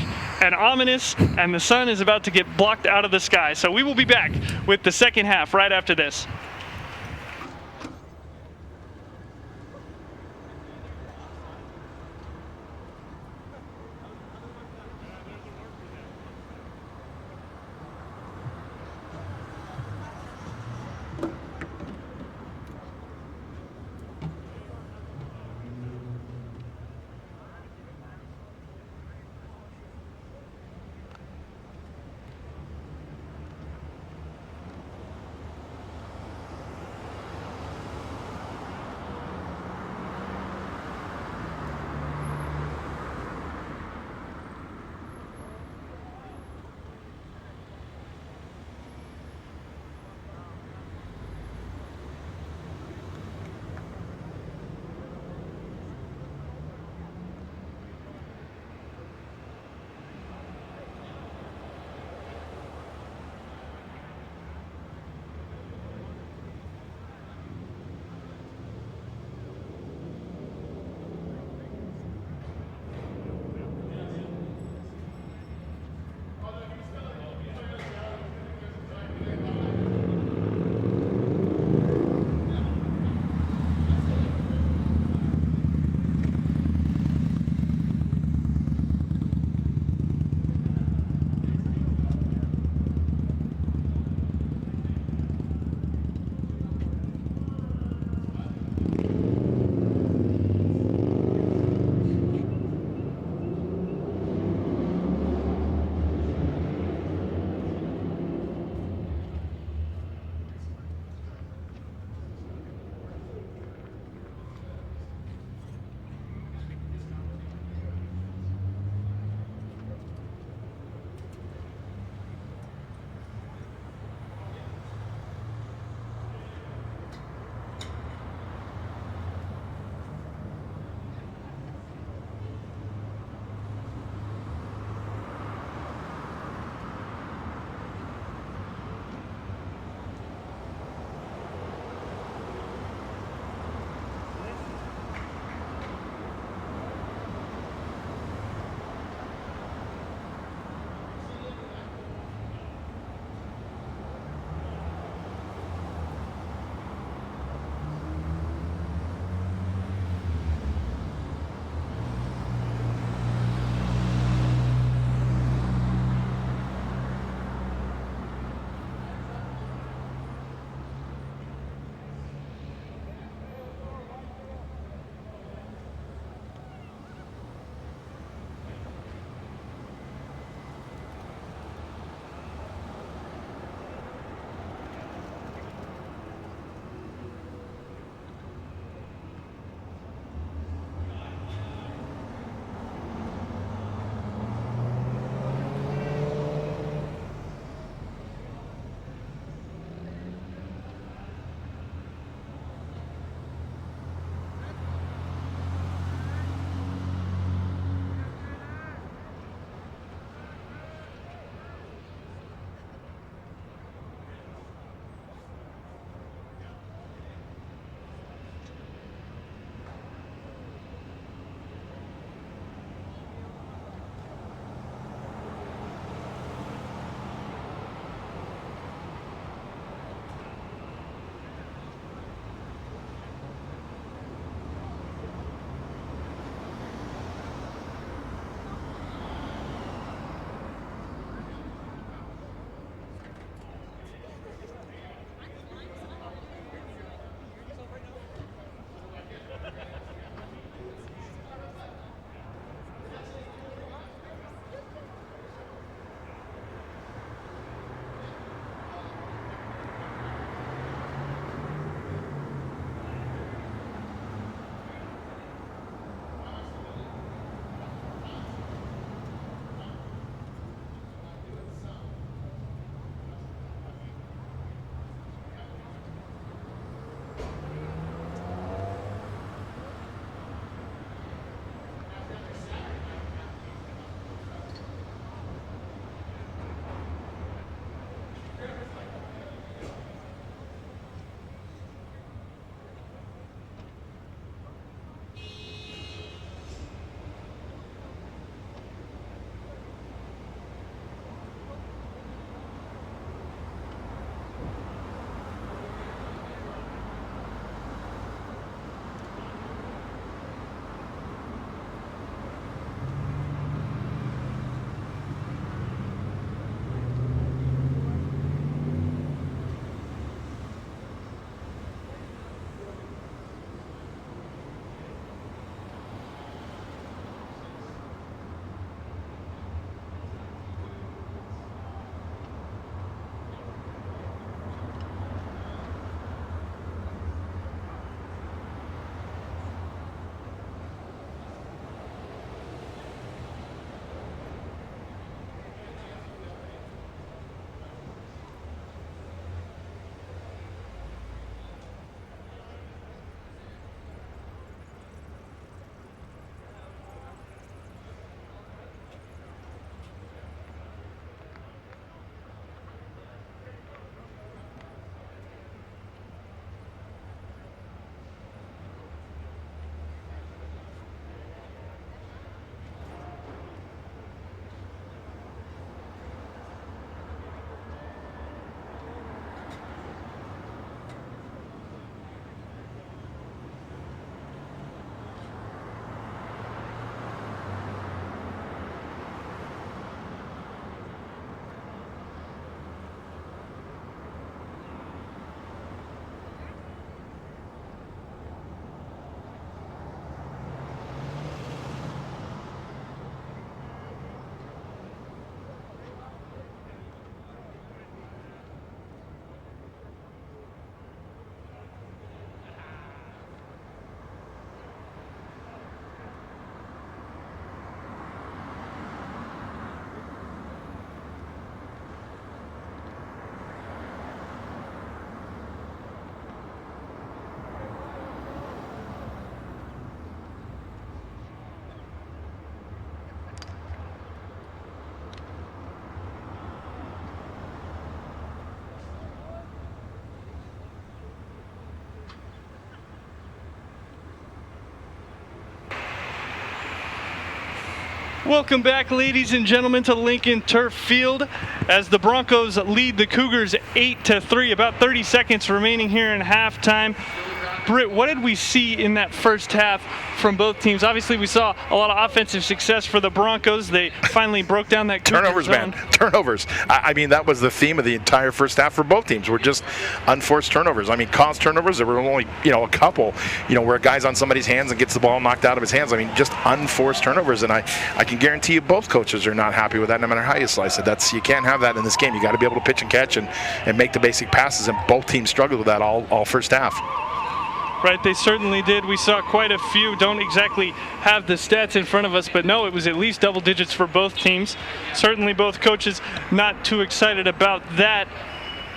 and ominous, and the sun is about to get blocked out of the sky. So we will be back with the second half right after this. Welcome back, ladies and gentlemen, to Lincoln Turf Field as the Broncos lead the Cougars 8-3. About 30 seconds remaining here in halftime. Britt, what did we see in that first half from both teams? Obviously, we saw a lot of offensive success for the Broncos. They finally broke down that Cougar turnovers, zone. man. Turnovers. I mean, that was the theme of the entire first half for both teams. Were just unforced turnovers. I mean, caused turnovers. There were only, a couple, where a guy's on somebody's hands and gets the ball knocked out of his hands. I mean, just unforced turnovers. And I can guarantee you both coaches are not happy with that, no matter how you slice it. You can't have that in this game. You got to be able to pitch and catch and make the basic passes. And both teams struggled with that all first half. Right, they certainly did. We saw quite a few. Don't exactly have the stats in front of us, but no, it was at least double digits for both teams. Certainly both coaches not too excited about that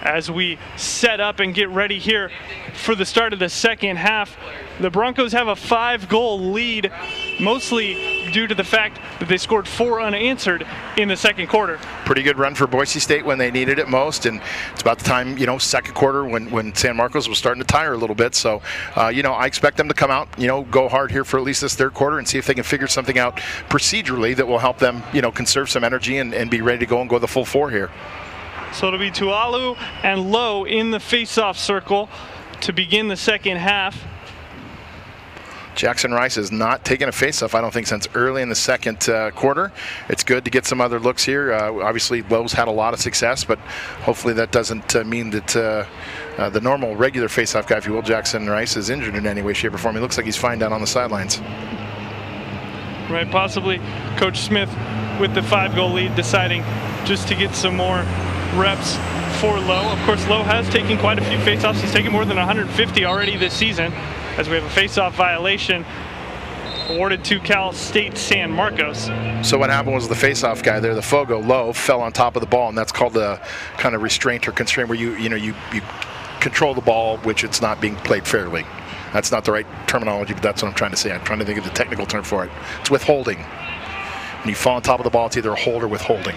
as we set up and get ready here for the start of the second half. The Broncos have a 5-goal lead, mostly due to the fact that they scored 4 unanswered in the second quarter. Pretty good run for Boise State when they needed it most, and it's about the time, second quarter when San Marcos was starting to tire a little bit. So, I expect them to come out, go hard here for at least this third quarter and see if they can figure something out procedurally that will help them, conserve some energy and be ready to go and go the full 4 here. So it'll be Tualu and Lowe in the face-off circle to begin the second half. Jackson Rice has not taken a face-off, I don't think, since early in the second quarter. It's good to get some other looks here. Obviously, Lowe's had a lot of success, but hopefully that doesn't mean that the normal, regular face-off guy, if you will, Jackson Rice, is injured in any way, shape, or form. He looks like he's fine down on the sidelines. Right, possibly Coach Smith with the 5-goal lead deciding just to get some more reps for Lowe. Of course, Lowe has taken quite a few face-offs. He's taken more than 150 already this season, as we have a face-off violation awarded to Cal State San Marcos. So what happened was the face-off guy there, the Fogo, Lowe, fell on top of the ball, and that's called the kind of restraint or constraint where you control the ball, which it's not being played fairly. That's not the right terminology, but that's what I'm trying to say. I'm trying to think of the technical term for it. It's withholding. When you fall on top of the ball, it's either a hold or withholding.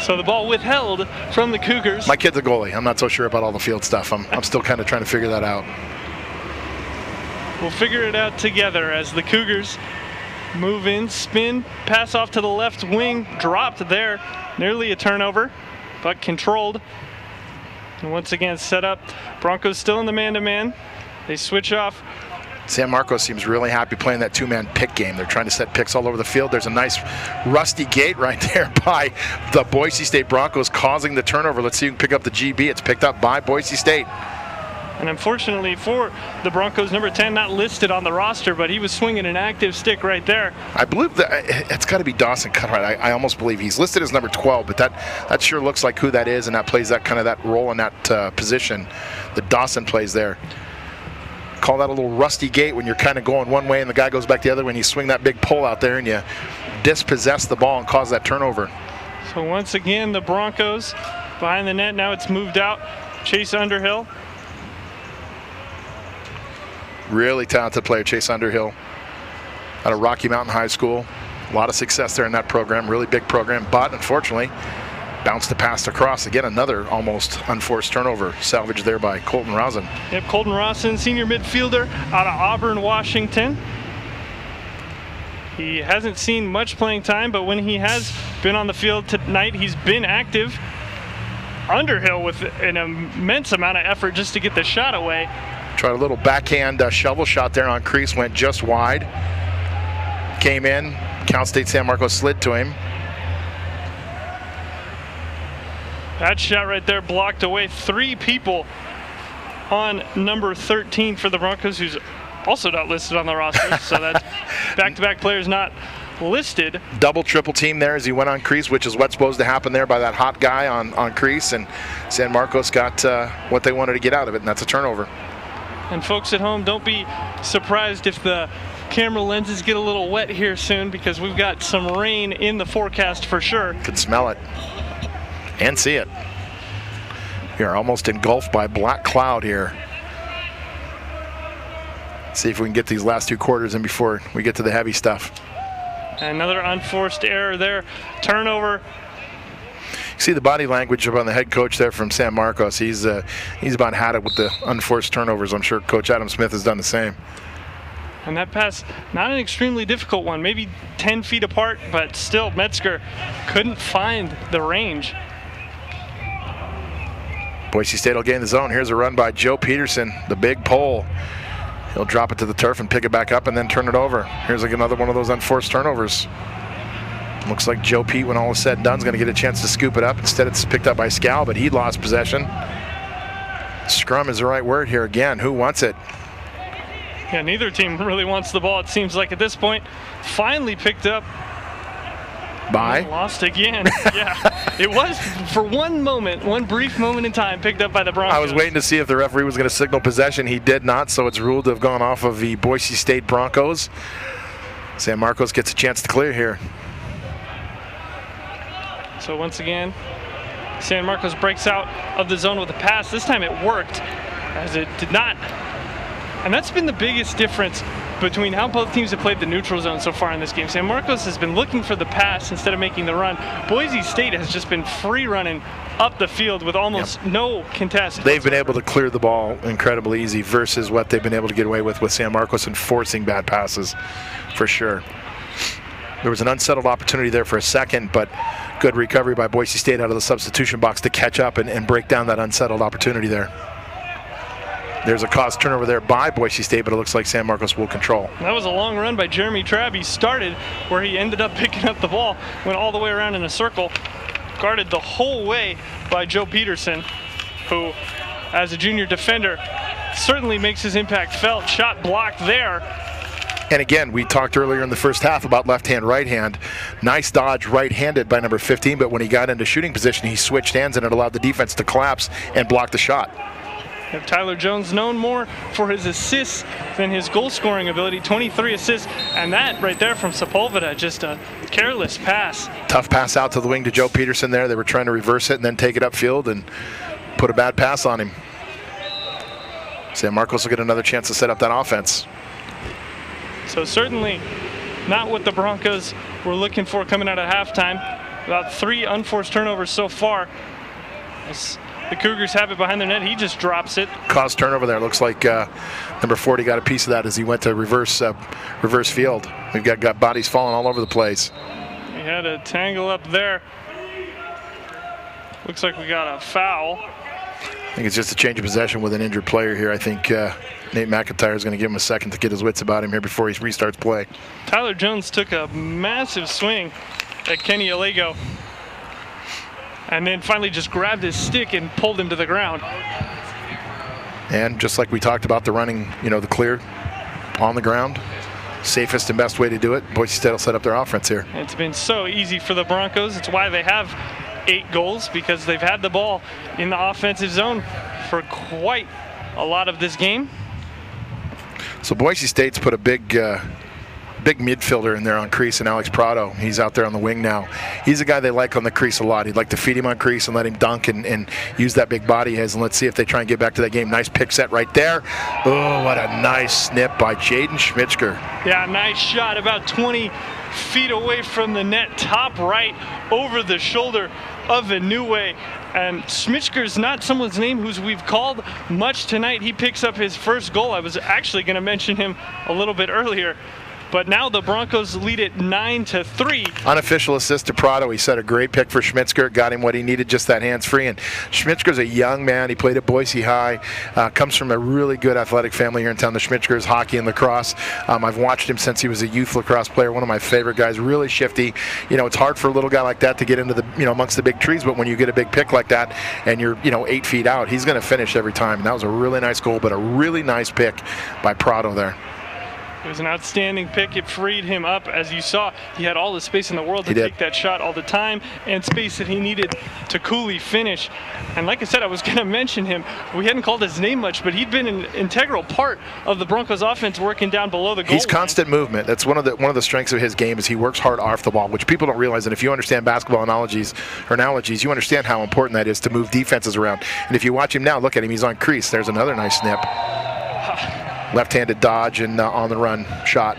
So the ball withheld from the Cougars. My kid's a goalie. I'm not so sure about all the field stuff. I'm still kind of trying to figure that out. We'll figure it out together as the Cougars move in, spin, pass off to the left wing, dropped there. Nearly a turnover, but controlled. And once again set up. Broncos still in the man-to-man. They switch off. San Marcos seems really happy playing that two-man pick game. They're trying to set picks all over the field. There's a nice rusty gate right there by the Boise State Broncos causing the turnover. Let's see who can pick up the GB. It's picked up by Boise State. And unfortunately for the Broncos, number 10 not listed on the roster, but he was swinging an active stick right there. I believe that it's got to be Dawson Cutright. I almost believe he's listed as number 12, but that sure looks like who that is, and that plays that kind of that role in that position that Dawson plays there. Call that a little rusty gate when you're kind of going one way and the guy goes back the other when you swing that big pole out there and you dispossess the ball and cause that turnover. So once again, the Broncos behind the net. Now it's moved out. Chase Underhill. Really talented player, Chase Underhill, out of Rocky Mountain High School. A lot of success there in that program, really big program, but unfortunately bounced the pass across. Again, another almost unforced turnover salvaged there by Colton Rosen. Yep, Colton Rosen, senior midfielder out of Auburn, Washington. He hasn't seen much playing time, but when he has been on the field tonight, he's been active. Underhill with an immense amount of effort just to get the shot away. Tried a little backhand shovel shot there on crease, went just wide. Came in, Cal State San Marcos slid to him. That shot right there blocked away 3 people on number 13 for the Broncos, who's also not listed on the roster. So that's back-to-back players not listed. Double, triple team there as he went on crease, which is what's supposed to happen there by that hot guy on crease. And San Marcos got what they wanted to get out of it, and that's a turnover. And folks at home, don't be surprised if the camera lenses get a little wet here soon, because we've got some rain in the forecast for sure. Could smell it and see it. We are almost engulfed by black cloud here. See if we can get these last 2 quarters in before we get to the heavy stuff. Another unforced error there. Turnover. See the body language up on the head coach there from San Marcos. He's about had it with the unforced turnovers. I'm sure Coach Adam Smith has done the same. And that pass, not an extremely difficult one, maybe 10 feet apart, but still Metzger couldn't find the range. Boise State will gain the zone. Here's a run by Joe Peterson, the big pole. He'll drop it to the turf and pick it back up and then turn it over. Here's like another one of those unforced turnovers. Looks like Joe Pete, when all is said and done, is going to get a chance to scoop it up. Instead, it's picked up by Scal, but he lost possession. Scrum is the right word here again. Who wants it? Yeah, neither team really wants the ball, it seems like at this point. Finally picked up. By? Lost again. Yeah, it was for one moment, one brief moment in time, picked up by the Broncos. I was waiting to see if the referee was going to signal possession. He did not, so it's ruled to have gone off of the Boise State Broncos. San Marcos gets a chance to clear here. So once again, San Marcos breaks out of the zone with a pass. This time it worked, as it did not. And that's been the biggest difference between how both teams have played the neutral zone so far in this game. San Marcos has been looking for the pass instead of making the run. Boise State has just been free running up the field with almost no contest. They've been able to clear the ball incredibly easy versus what they've been able to get away with San Marcos and forcing bad passes, for sure. There was an unsettled opportunity there for a second, but good recovery by Boise State out of the substitution box to catch up and break down that unsettled opportunity there. There's a caused turnover there by Boise State, but it looks like San Marcos will control. That was a long run by Jeremy Trabb. He started where he ended up picking up the ball, went all the way around in a circle, guarded the whole way by Joe Peterson, who, as a junior defender, certainly makes his impact felt. Shot blocked there. And again, we talked earlier in the first half about left-hand, right-hand. Nice dodge right-handed by number 15, but when he got into shooting position, he switched hands and it allowed the defense to collapse and block the shot. Tyler Jones known more for his assists than his goal-scoring ability. 23 assists, and that right there from Sepulveda, just a careless pass. Tough pass out to the wing to Joe Peterson there. They were trying to reverse it and then take it upfield and put a bad pass on him. San Marcos will get another chance to set up that offense. So certainly not what the Broncos were looking for coming out of halftime. About 3 unforced turnovers so far. As the Cougars have it behind their net, he just drops it. Caused turnover there. Looks like number 40 got a piece of that as he went to reverse field. We've got bodies falling all over the place. We had a tangle up there. Looks like we got a foul. I think it's just a change of possession with an injured player here. I think Nate McIntyre is going to give him a second to get his wits about him here before he restarts play. Tyler Jones took a massive swing at Kenny Alego, and then finally just grabbed his stick and pulled him to the ground. And just like we talked about the running, the clear on the ground, safest and best way to do it. Boise State will set up their offense here. It's been so easy for the Broncos. It's why they have 8 goals, because they've had the ball in the offensive zone for quite a lot of this game. So Boise State's put a big midfielder in there on crease, and Alex Prado. He's out there on the wing now. He's a guy they like on the crease a lot. He'd like to feed him on crease and let him dunk and use that big body he has. And let's see if they try and get back to that game. Nice pick set right there. Oh, what a nice snip by Jaden Schmitzker. Yeah, nice shot, about 20 feet away from the net, top right, over the shoulder of Inoue. And Schmitzker's not someone's name who's we've called much tonight. He picks up his first goal. I was actually going to mention him a little bit earlier. But now the Broncos lead it 9-3. Unofficial assist to Prado. He set a great pick for Schmitzker. Got him what he needed, just that hands-free. And Schmitzker's a young man. He played at Boise High. Comes from a really good athletic family here in town. The Schmitzkers, hockey and lacrosse. I've watched him since he was a youth lacrosse player. One of my favorite guys. Really shifty. It's hard for a little guy like that to get into the amongst the big trees. But when you get a big pick like that and you're 8 feet out, he's going to finish every time. And that was a really nice goal, but a really nice pick by Prado there. It was an outstanding pick. It freed him up. As you saw, he had all the space in the world to take that shot all the time, and space that he needed to coolly finish. And like I said, I was going to mention him. We hadn't called his name much, but he'd been an integral part of the Broncos offense working down below the goal He's constant movement. That's one of the strengths of his game is he works hard off the ball, which people don't realize. And if you understand basketball analogies, you understand how important that is to move defenses around. And if you watch him now, look at him. He's on crease. There's another nice snip. Left-handed dodge and on the run shot.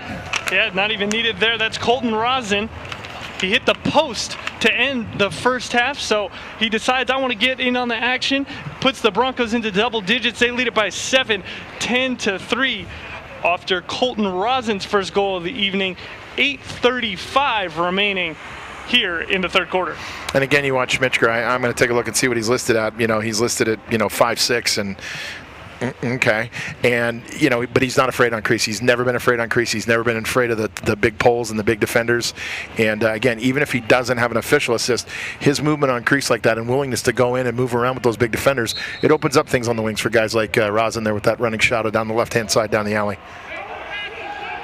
Yeah, not even needed there. That's Colton Rosen. He hit the post to end the first half, so he decides, I want to get in on the action. Puts the Broncos into double digits. They lead it by 7, 10-3. after Colton Rosen's first goal of the evening. 8:35 remaining here in the third quarter. And again, you watch Schmitzker. I'm going to take a look and see what he's listed at. He's listed at 5'6", and okay, and but he's not afraid on crease. He's never been afraid on crease. He's never been afraid of the big poles and the big defenders. And again, even if he doesn't have an official assist, his movement on crease like that and willingness to go in and move around with those big defenders, it opens up things on the wings for guys like Rosen there with that running shot down the left-hand side down the alley.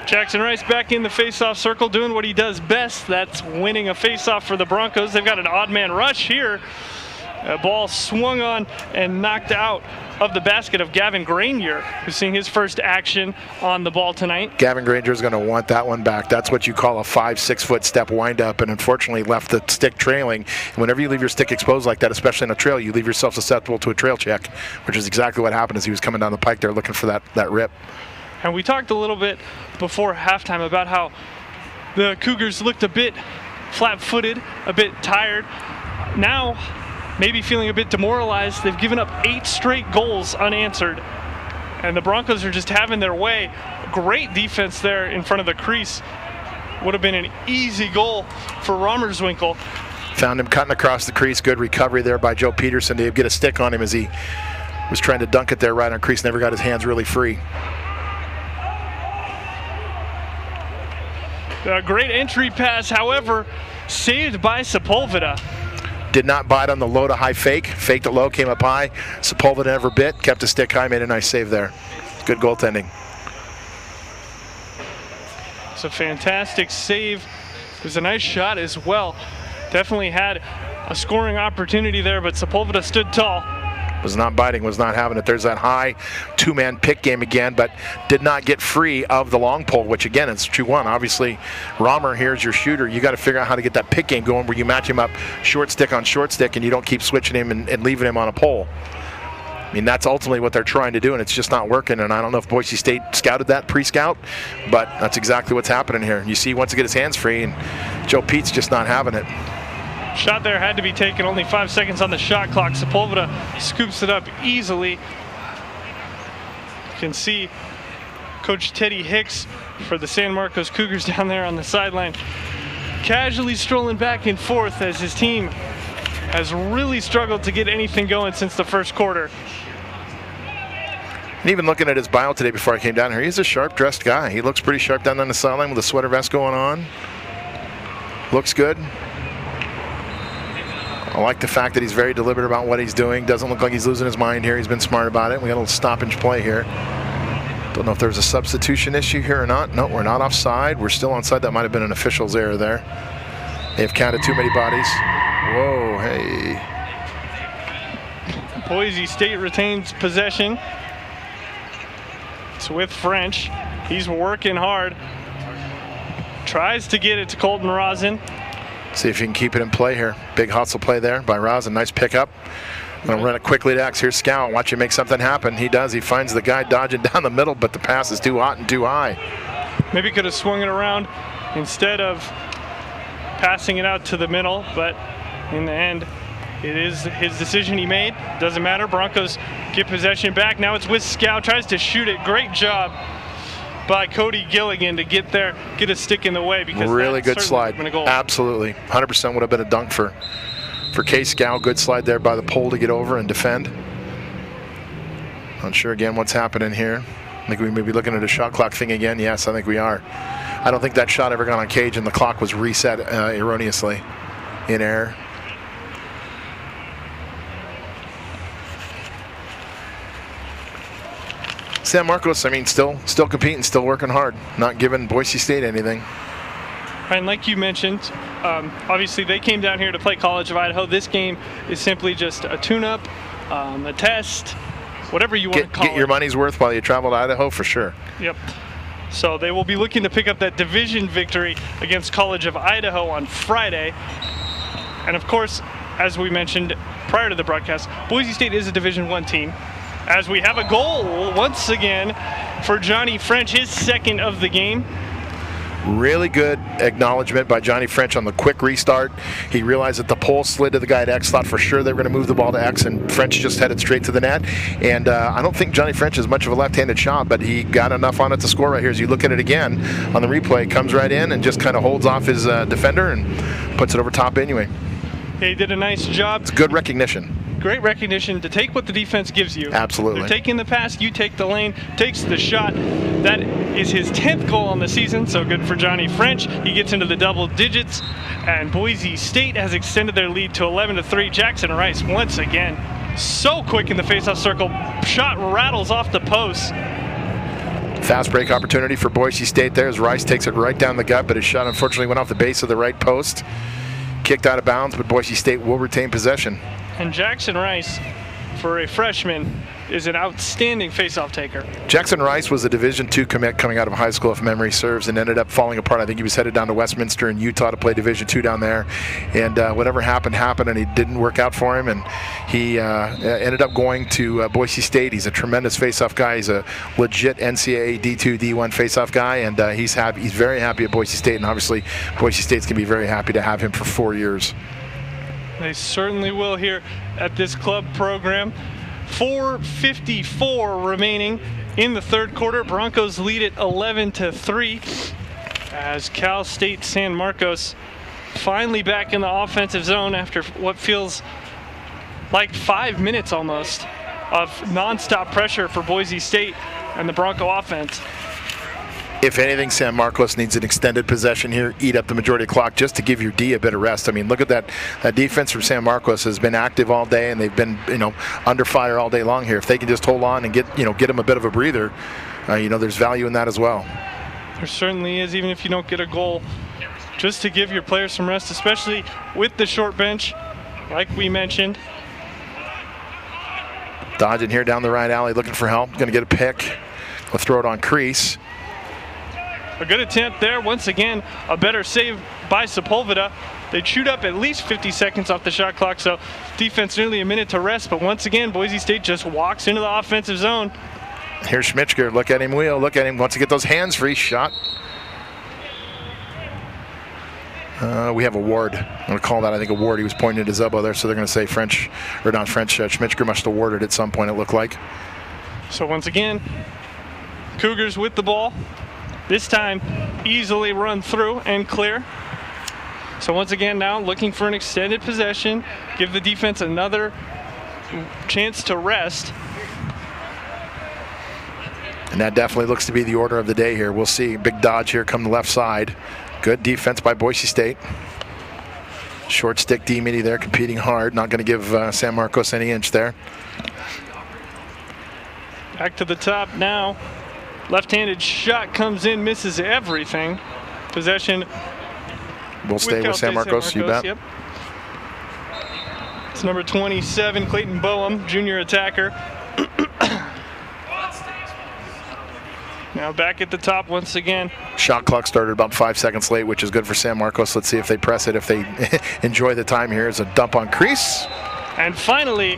Jackson Rice back in the face-off circle doing what he does best. That's winning a face-off for the Broncos. They've got an odd man rush here. A ball swung on and knocked out of the basket of Gavin Granier, who's seeing his first action on the ball tonight. Gavin Granger is going to want that one back. That's what you call a 5-6 foot step wind-up, and unfortunately left the stick trailing. And whenever you leave your stick exposed like that, especially in a trail, you leave yourself susceptible to a trail check, which is exactly what happened as he was coming down the pike there looking for that rip. And we talked a little bit before halftime about how the Cougars looked a bit flat-footed, a bit tired. Now, maybe feeling a bit demoralized. They've given up 8 straight goals unanswered. And the Broncos are just having their way. Great defense there in front of the crease. Would have been an easy goal for Romerswinkel. Found him cutting across the crease. Good recovery there by Joe Peterson to get a stick on him as he was trying to dunk it there right on crease. Never got his hands really free. A great entry pass, however, saved by Sepulveda. Did not bite on the low to high fake. Faked it low, came up high. Sepulveda never bit. Kept a stick high, made a nice save there. Good goaltending. It's a fantastic save. It was a nice shot as well. Definitely had a scoring opportunity there, but Sepulveda stood tall. Was not biting, was not having it. There's that high two-man pick game again, but did not get free of the long pole, which again, it's 2-1. Obviously, Romer here's your shooter. You got to figure out how to get that pick game going where you match him up short stick on short stick and you don't keep switching him and leaving him on a pole. I mean, that's ultimately what they're trying to do, and it's just not working. And I don't know if Boise State scouted that pre-scout, but that's exactly what's happening here. You see, once he gets his hands free, and Joe Pete's just not having it. Shot there had to be taken, only 5 seconds on the shot clock. Sepulveda scoops it up easily. You can see Coach Teddy Hicks for the San Marcos Cougars down there on the sideline, casually strolling back and forth as his team has really struggled to get anything going since the first quarter. And even looking at his bio today before I came down here, he's a sharp-dressed guy. He looks pretty sharp down on the sideline with a sweater vest going on. Looks good. I like the fact that he's very deliberate about what he's doing. Doesn't look like he's losing his mind here. He's been smart about it. We got a little stoppage play here. Don't know if there's a substitution issue here or not. No, we're not offside. We're still onside. That might have been an official's error there. They've counted too many bodies. Whoa, hey. Boise State retains possession. It's with French. He's working hard. Tries to get it to Colton Rosen. See if you can keep it in play here. Big hustle play there by Rosen. Nice pickup. Gonna run it quickly to X. Here's Scout. Watch him make something happen. He does. He finds the guy dodging down the middle, but the pass is too hot and too high. Maybe could have swung it around instead of passing it out to the middle, but in the end, it is his decision he made. Doesn't matter. Broncos get possession back. Now it's with Scout. Tries to shoot it. Great job by Cody Gilligan to get there, get a stick in the way, because really good slide. Absolutely, 100% would have been a dunk for K Scout. Good slide there by the pole to get over and defend. Not sure again what's happening here. I think we may be looking at a shot clock thing again. Yes, I think we are. I don't think that shot ever got on cage and the clock was reset erroneously in error. San Marcos, I mean, still competing, still working hard, not giving Boise State anything. And like you mentioned, obviously they came down here to play College of Idaho. This game is simply just a tune-up, a test, whatever you want to call it. Get your money's worth while you travel to Idaho, for sure. Yep. So they will be looking to pick up that division victory against College of Idaho on Friday. And of course, as we mentioned prior to the broadcast, Boise State is a Division I team. As we have a goal once again for Johnny French, his second of the game. Really good acknowledgement by Johnny French on the quick restart. He realized that the pole slid to the guy at X, thought for sure they were going to move the ball to X, and French just headed straight to the net. And I don't think Johnny French is much of a left-handed shot, but he got enough on it to score right here. As you look at it again on the replay, comes right in and just kind of holds off his defender and puts it over top anyway. He did a nice job. It's good recognition. Great recognition to take what the defense gives you. Absolutely. They're taking the pass, you take the lane, takes the shot. That is his 10th goal on the season, so good for Johnny French. He gets into the double digits, and Boise State has extended their lead to 11-3. Jackson Rice, once again, so quick in the faceoff circle. Shot rattles off the post. Fast break opportunity for Boise State there as Rice takes it right down the gut, but his shot unfortunately went off the base of the right post. Kicked out of bounds, but Boise State will retain possession. And Jackson Rice, for a freshman, is an outstanding faceoff taker. Jackson Rice was a Division II commit coming out of high school, if memory serves, and ended up falling apart. I think he was headed down to Westminster in Utah to play Division II down there. And whatever happened, and it didn't work out for him. And he ended up going to Boise State. He's a tremendous faceoff guy. He's a legit NCAA D2, D1 faceoff guy, and he's happy. He's very happy at Boise State, and obviously Boise State's going to be very happy to have him for 4 years. They certainly will here at this club program. 4:54 remaining in the third quarter. Broncos lead it 11-3 as Cal State San Marcos finally back in the offensive zone after what feels like 5 minutes almost of nonstop pressure for Boise State and the Bronco offense. If anything, San Marcos needs an extended possession here, eat up the majority of the clock just to give your D a bit of rest. I mean, look at that. That defense from San Marcos has been active all day, and they've been, under fire all day long here. If they can just hold on and get them a bit of a breather, there's value in that as well. There certainly is, even if you don't get a goal, just to give your players some rest, especially with the short bench, like we mentioned. Dodging here down the right alley, looking for help. Going to get a pick. We'll throw it on crease. A good attempt there. Once again, a better save by Sepulveda. They chewed up at least 50 seconds off the shot clock, so defense nearly a minute to rest. But once again, Boise State just walks into the offensive zone. Here's Schmitzker. Look at him wheel. Look at him. Wants to get those hands free. Shot. We have a Ward. I'm going to call that, I think, a Ward. He was pointing at his elbow there, so they're going to say French, or not French. Schmitzker must have warded at some point, it looked like. So once again, Cougars with the ball. This time, easily run through and clear. So once again now looking for an extended possession, give the defense another chance to rest. And that definitely looks to be the order of the day here. We'll see. Big dodge here come the left side. Good defense by Boise State. Short stick D-Midi there, competing hard. Not going to give San Marcos any inch there. Back to the top now. Left-handed shot comes in, misses everything. Possession. We'll stay with San Marcos, you bet. Yep. It's number 27, Clayton Boehm, junior attacker. Now back at the top once again. Shot clock started about 5 seconds late, which is good for San Marcos. Let's see if they press it, if they enjoy the time here. It's a dump on crease. And finally,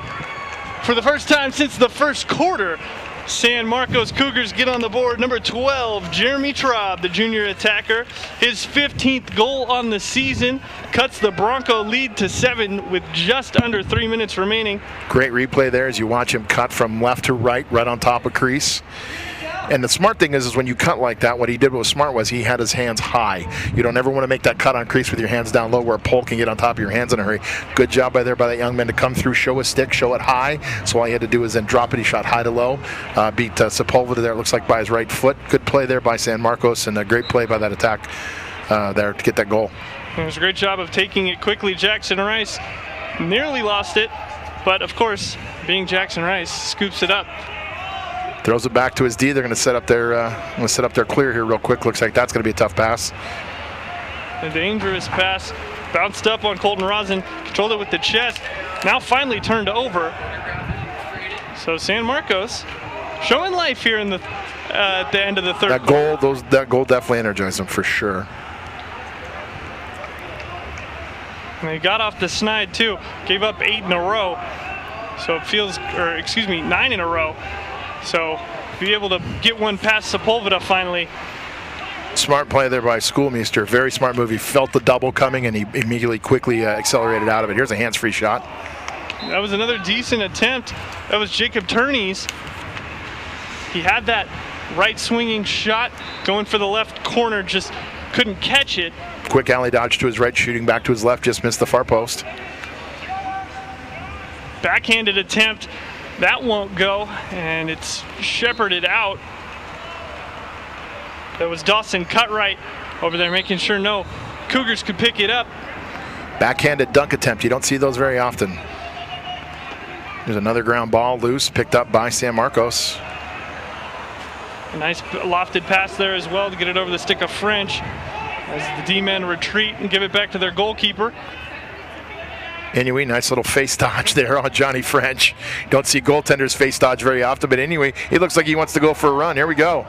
for the first time since the first quarter, San Marcos Cougars get on the board. Number 12, Jeremy Traub, the junior attacker. His 15th goal on the season cuts the Bronco lead to 7 with just under 3 minutes remaining. Great replay there as you watch him cut from left to right on top of crease. And the smart thing is when you cut like that, what he did was smart was he had his hands high. You don't ever want to make that cut on crease with your hands down low where a pole can get on top of your hands in a hurry. Good job by that young man to come through, show his stick, show it high. So all he had to do was then drop it. He shot high to low. Beat Sepulveda there, it looks like by his right foot. Good play there by San Marcos, and a great play by that attack there to get that goal. It was a great job of taking it quickly. Jackson Rice nearly lost it, but of course, being Jackson Rice, scoops it up. Throws it back to his D. They're going to set up their clear here real quick. Looks like that's going to be a tough pass. A dangerous pass. Bounced up on Colton Rosen. Controlled it with the chest. Now finally turned over. So San Marcos showing life here in the at the end of the third. That goal definitely energized them for sure. And they got off the snide too. Gave up 8 in a row. So it feels, 9 in a row. So be able to get one past Sepulveda finally. Smart play there by Schoolmeister. Very smart move. He felt the double coming, and he immediately quickly accelerated out of it. Here's a hands-free shot. That was another decent attempt. That was Jacob Turney's. He had that right swinging shot going for the left corner, just couldn't catch it. Quick alley dodge to his right, shooting back to his left, just missed the far post. Backhanded attempt, that won't go, and it's shepherded out. That was Dawson Cutright over there making sure no Cougars could pick it up. Backhanded dunk attempt, you don't see those very often. There's another ground ball loose, picked up by San Marcos. A nice lofted pass there as well to get it over the stick of French as the D-men retreat and give it back to their goalkeeper. Anyway, nice little face dodge there on Johnny French. Don't see goaltenders face dodge very often, but anyway, he looks like he wants to go for a run. Here we go.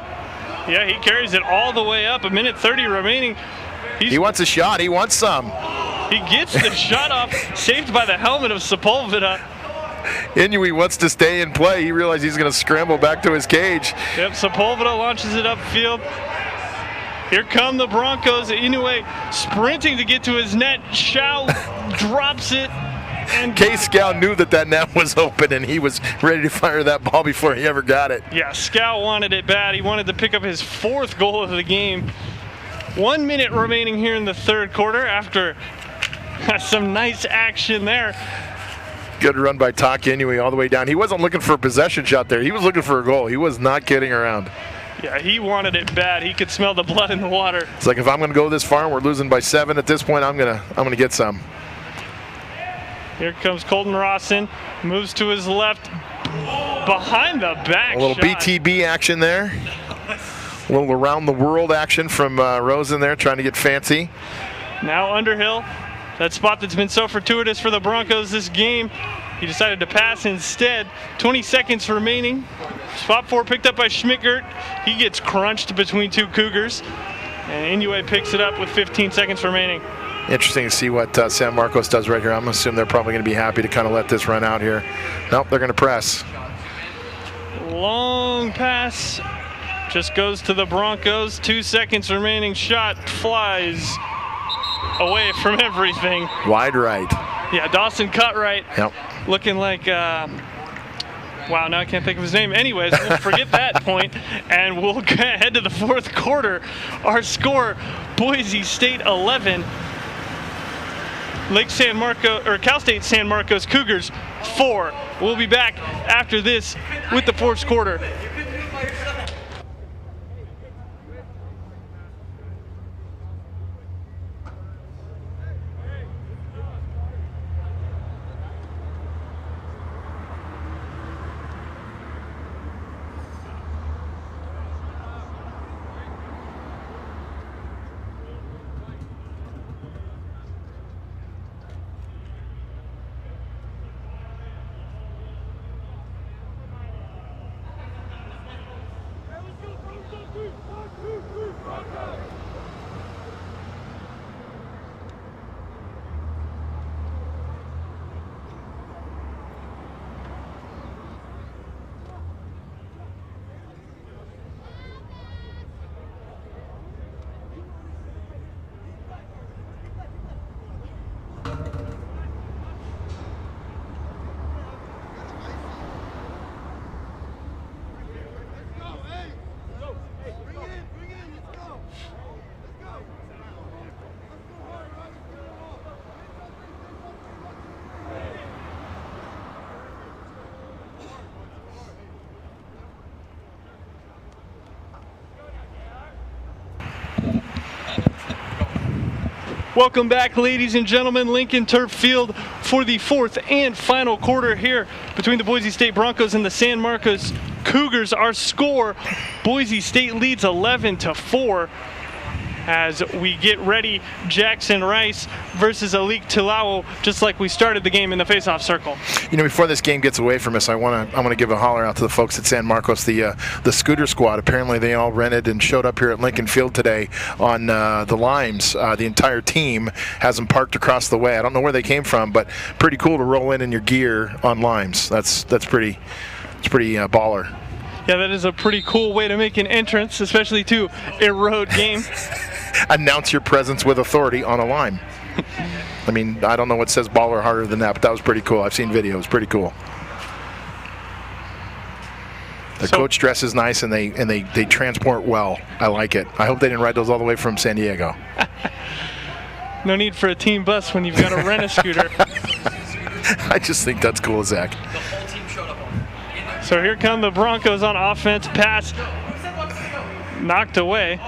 Yeah, he carries it all the way up. A minute 30 remaining. He wants a shot. He wants some. He gets the shot off, saved by the helmet of Sepulveda. Inouye wants to stay and play. He realizes he's going to scramble back to his cage. Yep, Sepulveda launches it upfield. Here come the Broncos. Inouye sprinting to get to his net. Shao drops it. And Case Scow knew that net was open, and he was ready to fire that ball before he ever got it. Yeah, Scow wanted it bad. He wanted to pick up his 4th goal of the game. 1 minute remaining here in the third quarter after some nice action there. Good run by Taki Inouye all the way down. He wasn't looking for a possession shot there. He was looking for a goal. He was not kidding around. Yeah, he wanted it bad. He could smell the blood in the water. It's like, if I'm going to go this far and we're losing by 7 at this point, I'm gonna get some. Here comes Colton Rosen, moves to his left, behind the back. A little shot. BTB action there. A little around the world action from Rosen there, trying to get fancy. Now Underhill, that spot that's been so fortuitous for the Broncos this game. He decided to pass instead. 20 seconds remaining. Spot 4 picked up by Schmickert. He gets crunched between 2 Cougars. And Inouye picks it up with 15 seconds remaining. Interesting to see what San Marcos does right here. I'm going to assume they're probably going to be happy to kind of let this run out here. Nope, they're going to press. Long pass. Just goes to the Broncos. 2 seconds remaining. Shot flies away from everything. Wide right. Yeah, Dawson Cutright. Yep. Looking like, wow, now I can't think of his name. Anyways, we'll forget that point, and we'll head to the fourth quarter. Our score, Boise State 11, Cal State San Marcos Cougars 4. We'll be back after this with the fourth quarter. Welcome back, ladies and gentlemen. Lincoln Turf Field for the fourth and final quarter here between the Boise State Broncos and the San Marcos Cougars. Our score, Boise State leads 11-4 as we get ready. Jackson Rice versus Alik Tilao, just like we started the game in the face-off circle. You know, before this game gets away from us, I want to give a holler out to the folks at San Marcos, the scooter squad. Apparently they all rented and showed up here at Lincoln Field today on the Limes. The entire team has them parked across the way. I don't know where they came from, but pretty cool to roll in your gear on Limes. That's pretty baller. Yeah, that is a pretty cool way to make an entrance, especially to a road game. Announce your presence with authority on a line. I mean, I don't know what says baller harder than that, but that was pretty cool. I've seen videos. Pretty cool. The coach dresses nice, and they transport well. I like it. I hope they didn't ride those all the way from San Diego. No need for a team bus when you've got to rent a scooter. I just think that's cool, Zach. So here come the Broncos on offense. Pass knocked away.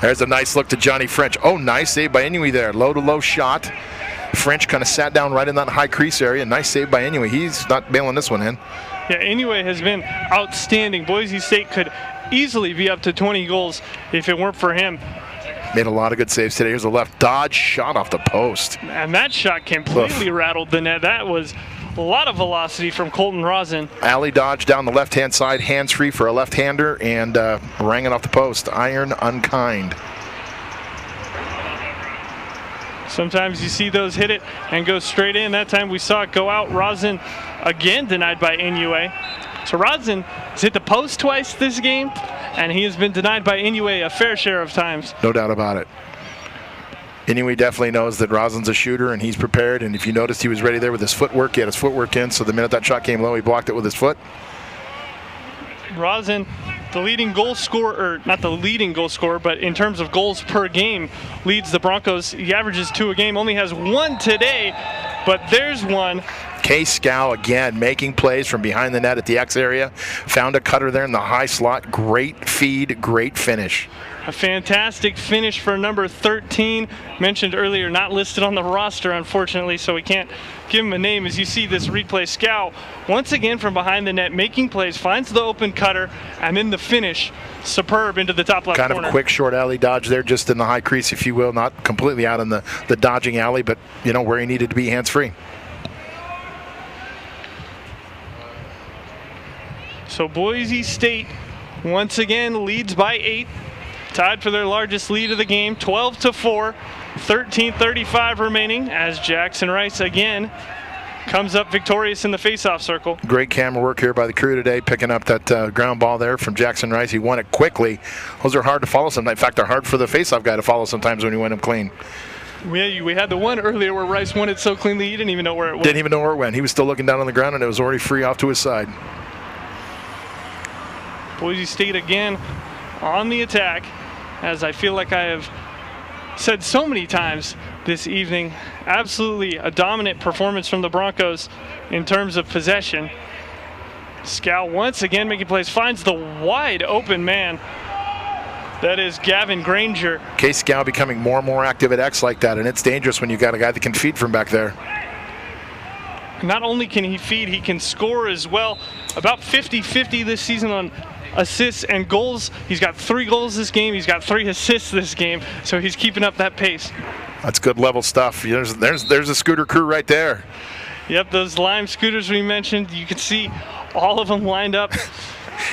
There's a nice look to Johnny French. Oh, nice save by Inouye there. Low-to-low shot. French kind of sat down right in that high crease area. Nice save by Inouye. He's not bailing this one in. Yeah, Inouye has been outstanding. Boise State could easily be up to 20 goals if it weren't for him. Made a lot of good saves today. Here's a left dodge shot off the post. And that shot completely rattled the net. That was a lot of velocity from Colton Rosen. Alley dodge down the left-hand side, hands-free for a left-hander, and rang it off the post. Iron unkind. Sometimes you see those hit it and go straight in. That time we saw it go out. Rosen again denied by Inouye. So Rosen has hit the post twice this game, and he has been denied by Inouye a fair share of times. No doubt about it. Inouye definitely knows that Rosen's a shooter, and he's prepared. And if you noticed, he was ready there with his footwork. He had his footwork in, so the minute that shot came low, he blocked it with his foot. Rosen, the leading goal scorer, or not the leading goal scorer, but in terms of goals per game, leads the Broncos. He averages 2 a game, only has 1 today, but there's one. Case Scow again making plays from behind the net at the X area. Found a cutter there in the high slot. Great feed, great finish. A fantastic finish for number 13. Mentioned earlier, not listed on the roster, unfortunately, so we can't give him a name. As you see this replay, Scow, once again from behind the net, making plays, finds the open cutter, and then the finish, superb into the top left corner. Kind of a quick short alley dodge there, just in the high crease, if you will. Not completely out in the dodging alley, but, you know, where he needed to be hands-free. So Boise State once again leads by 8, tied for their largest lead of the game, 12-4, 13:35 remaining as Jackson Rice again comes up victorious in the faceoff circle. Great camera work here by the crew today, picking up that ground ball there from Jackson Rice. He won it quickly. Those are hard to follow sometimes. In fact, they're hard for the faceoff guy to follow sometimes when you win them clean. We had the one earlier where Rice won it so cleanly he didn't even know where it went. Didn't even know where it went. He was still looking down on the ground, and it was already free off to his side. Boise State again on the attack, as I feel like I have said so many times this evening. Absolutely a dominant performance from the Broncos in terms of possession. Scow once again making plays, finds the wide open man. That is Gavin Granger. Case Scow becoming more and more active at X like that, and it's dangerous when you got a guy that can feed from back there. Not only can he feed, he can score as well. About 50-50 this season on assists and goals. He's got 3 goals this game. He's got 3 assists this game. So he's keeping up that pace. That's good level stuff. There's a scooter crew right there. Yep, those Lime scooters we mentioned. You can see all of them lined up.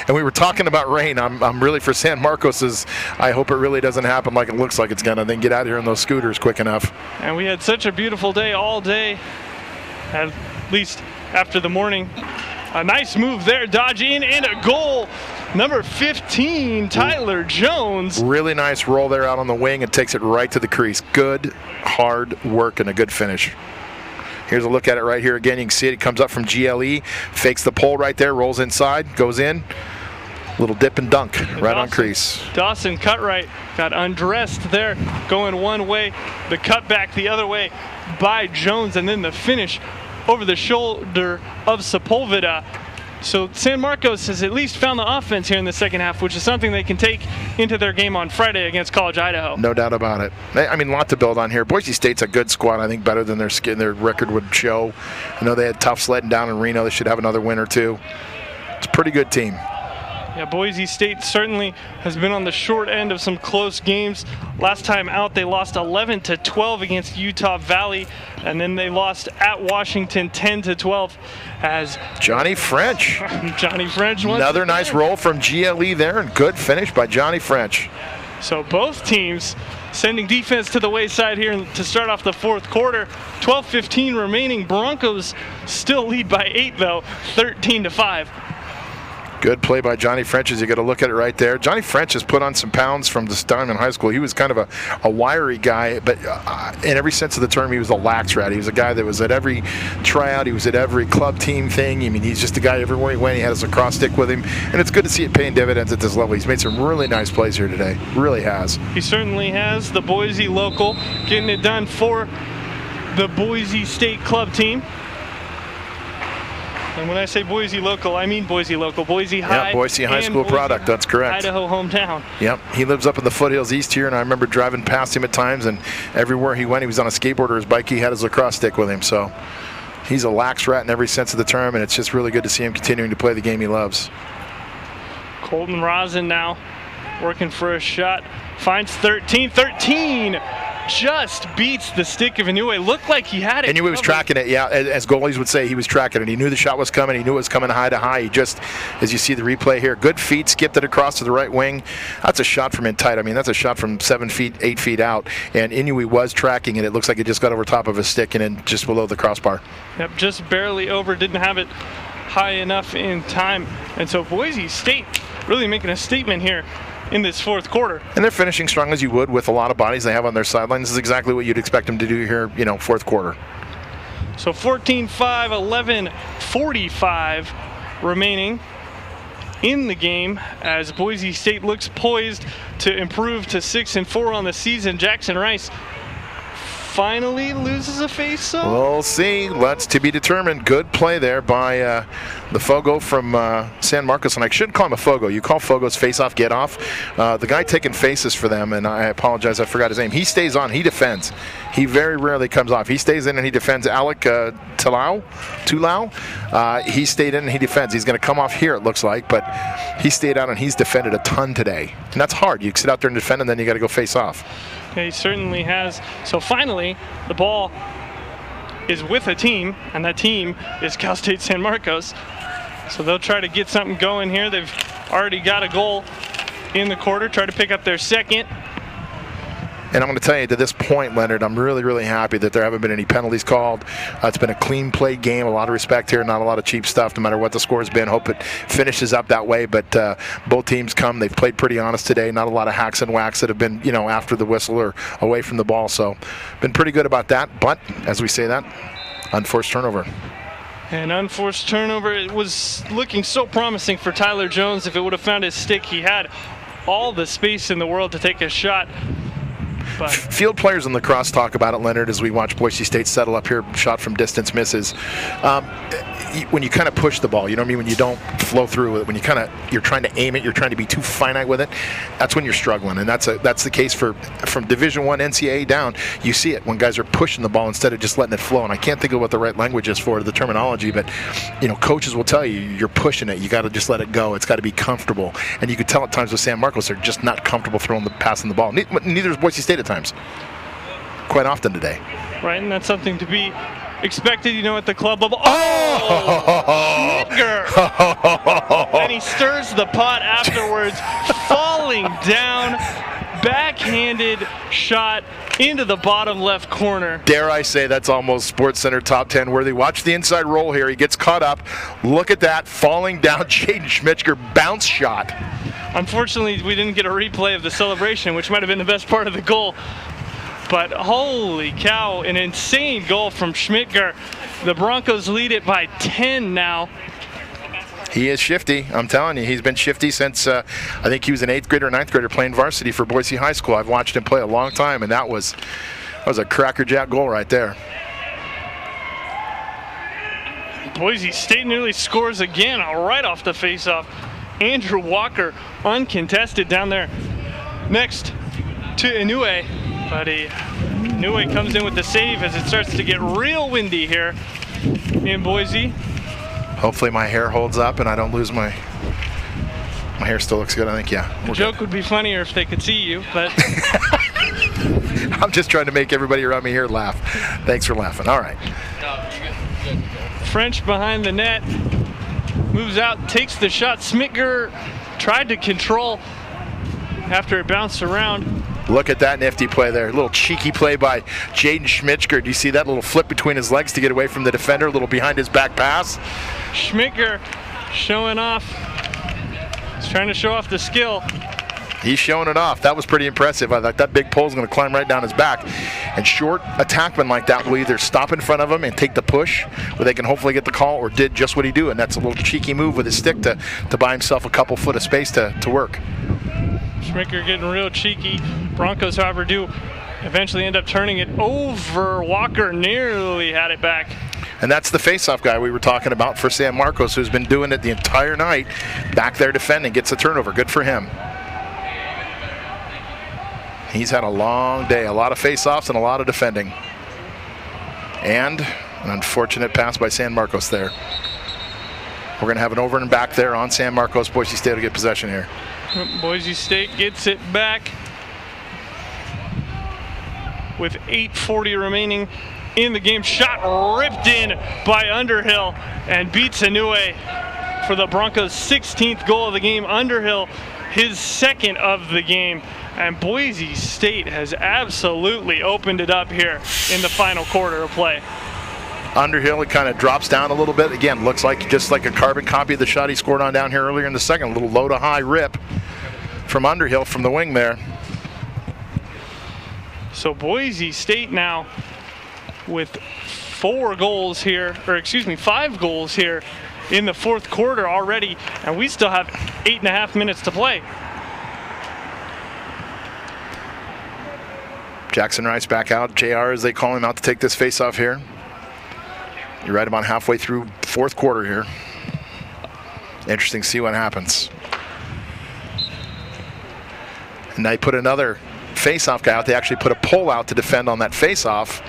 And we were talking about rain. I'm really for San Marcos's. I hope it really doesn't happen like it looks like it's gonna. Then get out of here in those scooters quick enough. And we had such a beautiful day all day, at least after the morning. A nice move there, dodging and a goal. Number 15, Tyler Jones. Really nice roll there out on the wing and takes it right to the crease. Good, hard work and a good finish. Here's a look at it right here again. You can see it. It comes up from GLE, fakes the pole right there, rolls inside, goes in. Little dip and dunk right on crease. Dawson Cutright got undressed there, going one way. The cutback the other way by Jones, and then the finish over the shoulder of Sepulveda. So San Marcos has at least found the offense here in the second half, which is something they can take into their game on Friday against College Idaho. No doubt about it. I mean, a lot to build on here. Boise State's a good squad, I think, better than their record would show. I know they had tough sledding down in Reno. They should have another win or two. It's a pretty good team. Yeah, Boise State certainly has been on the short end of some close games. Last time out, they lost 11-12 against Utah Valley, and then they lost at Washington 10-12 as Johnny French. Johnny French. Another nice roll from GLE there, and good finish by Johnny French. So both teams sending defense to the wayside here to start off the fourth quarter. 12:15 remaining. Broncos still lead by 8 though, 13-5. Good play by Johnny French as you got to look at it right there. Johnny French has put on some pounds from this time in high school. He was kind of a wiry guy, but in every sense of the term, he was a lax rat. He was a guy that was at every tryout. He was at every club team thing. I mean, he's just a guy everywhere he went. He had his lacrosse stick with him, and it's good to see it paying dividends at this level. He's made some really nice plays here today. Really has. He certainly has. The Boise local getting it done for the Boise State club team. And when I say Boise local, I mean Boise local. Boise High. Yeah, Boise High School Boise product. That's correct. Idaho hometown. Yep. He lives up in the foothills east here, and I remember driving past him at times, and everywhere he went, he was on a skateboard or his bike. He had his lacrosse stick with him. So he's a lax rat in every sense of the term, and it's just really good to see him continuing to play the game he loves. Colton Rosen now working for a shot. Finds 13. 13 just beats the stick of Inoue. Looked like he had it. Inoue was tracking it, yeah. As goalies would say, he was tracking it. He knew the shot was coming. He knew it was coming high to high. He just, as you see the replay here, good feet, skipped it across to the right wing. That's a shot from in tight. I mean, that's a shot from 7 feet, 8 feet out. And Inoue was tracking it. It looks like it just got over top of his stick and then just below the crossbar. Yep, just barely over. Didn't have it high enough in time. And so Boise State really making a statement here in this fourth quarter. And they're finishing strong as you would with a lot of bodies they have on their sidelines. This is exactly what you'd expect them to do here, fourth quarter. So 14-5, 11:45 remaining in the game as Boise State looks poised to improve to 6-4 on the season. Jackson Rice finally loses a face-off. We'll see. That's to be determined. Good play there by the Fogo from San Marcos. And I shouldn't call him a Fogo. You call Fogos face-off, get-off. The guy taking faces for them, and I apologize, I forgot his name. He stays on. He defends. He very rarely comes off. He stays in and he defends. Alec Tulau, he stayed in and he defends. He's going to come off here, it looks like, but he stayed out and he's defended a ton today. And that's hard. You sit out there and defend, and then you got to go face off. Yeah, he certainly has. So finally, the ball is with a team, and that team is Cal State San Marcos. So they'll try to get something going here. They've already got a goal in the quarter, try to pick up their second. And I'm going to tell you, to this point, Leonard, I'm really, really happy that there haven't been any penalties called. It's been a clean played game, a lot of respect here, not a lot of cheap stuff, no matter what the score's been. Hope it finishes up that way, but both teams they've played pretty honest today. Not a lot of hacks and whacks that have been, after the whistle or away from the ball. So, been pretty good about that. But, as we say that, unforced turnover. An unforced turnover. It was looking so promising for Tyler Jones. If it would have found his stick, he had all the space in the world to take a shot. But field players in lacrosse talk about it, Leonard, as we watch Boise State settle up here, shot from distance misses. When you kind of push the ball, you know what I mean? When you don't flow through with it, when you're trying to aim it, you're trying to be too finite with it, that's when you're struggling. And that's the case from Division I NCAA down. You see it when guys are pushing the ball instead of just letting it flow. And I can't think of what the right language is for the terminology, but coaches will tell you you're pushing it. You got to just let it go. It's got to be comfortable. And you could tell at times with San Marcos they're just not comfortable passing the ball. Neither is Boise State at times. Quite often today. Right, and that's something to be expected, at the club level. Oh! Schmittger! And he stirs the pot afterwards, falling down, backhanded shot into the bottom left corner. Dare I say that's almost SportsCenter top 10 worthy. Watch the inside roll here. He gets caught up. Look at that, falling down. Jaden Schmittger bounce shot. Unfortunately, we didn't get a replay of the celebration, which might have been the best part of the goal. But holy cow, an insane goal from Schmittger. The Broncos lead it by 10 now. He is shifty. I'm telling you, he's been shifty since I think he was an 8th grader or 9th grader playing varsity for Boise High School. I've watched him play a long time, and that was a crackerjack goal right there. Boise State nearly scores again right off the faceoff. Andrew Walker uncontested down there next to Inoue. But Inoue comes in with the save as it starts to get real windy here in Boise. Hopefully my hair holds up and I don't lose my hair still looks good, I think, yeah. The joke would be funnier if they could see you, but I'm just trying to make everybody around me here laugh. Thanks for laughing. All right. French behind the net, moves out, takes the shot. Schmittger tried to control after it bounced around. Look at that nifty play there. A little cheeky play by Jaden Schmittger. Do you see that little flip between his legs to get away from the defender? A little behind his back pass. Schmittger showing off trying to show off the skill. He's showing it off. That was pretty impressive. I thought that big pole's going to climb right down his back. And short attackmen like that will either stop in front of him and take the push, where they can hopefully get the call, or did just what he do, and that's a little cheeky move with his stick to buy himself a couple foot of space to work. Schmicker getting real cheeky. Broncos, however, do eventually end up turning it over. Walker nearly had it back. And that's the face-off guy we were talking about for San Marcos, who's been doing it the entire night. Back there defending, gets a turnover. Good for him. He's had a long day, a lot of face-offs and a lot of defending. And an unfortunate pass by San Marcos there. We're going to have an over and back there on San Marcos. Boise State will get possession here. Boise State gets it back with 8:40 remaining in the game. Shot ripped in by Underhill and beats Inoue for the Broncos' 16th goal of the game. Underhill, his second of the game. And Boise State has absolutely opened it up here in the final quarter of play. Underhill, it kind of drops down a little bit. Again, looks like just like a carbon copy of the shot he scored on down here earlier in the second. A little low to high rip from Underhill from the wing there. So Boise State now with 5 goals here in the fourth quarter already, and we still have 8.5 minutes to play. Jackson Rice back out. JR, as they call him, out to take this face-off here. You're right about halfway through fourth quarter here. Interesting to see what happens. And they put another face-off guy out. They actually put a pole out to defend on that face-off.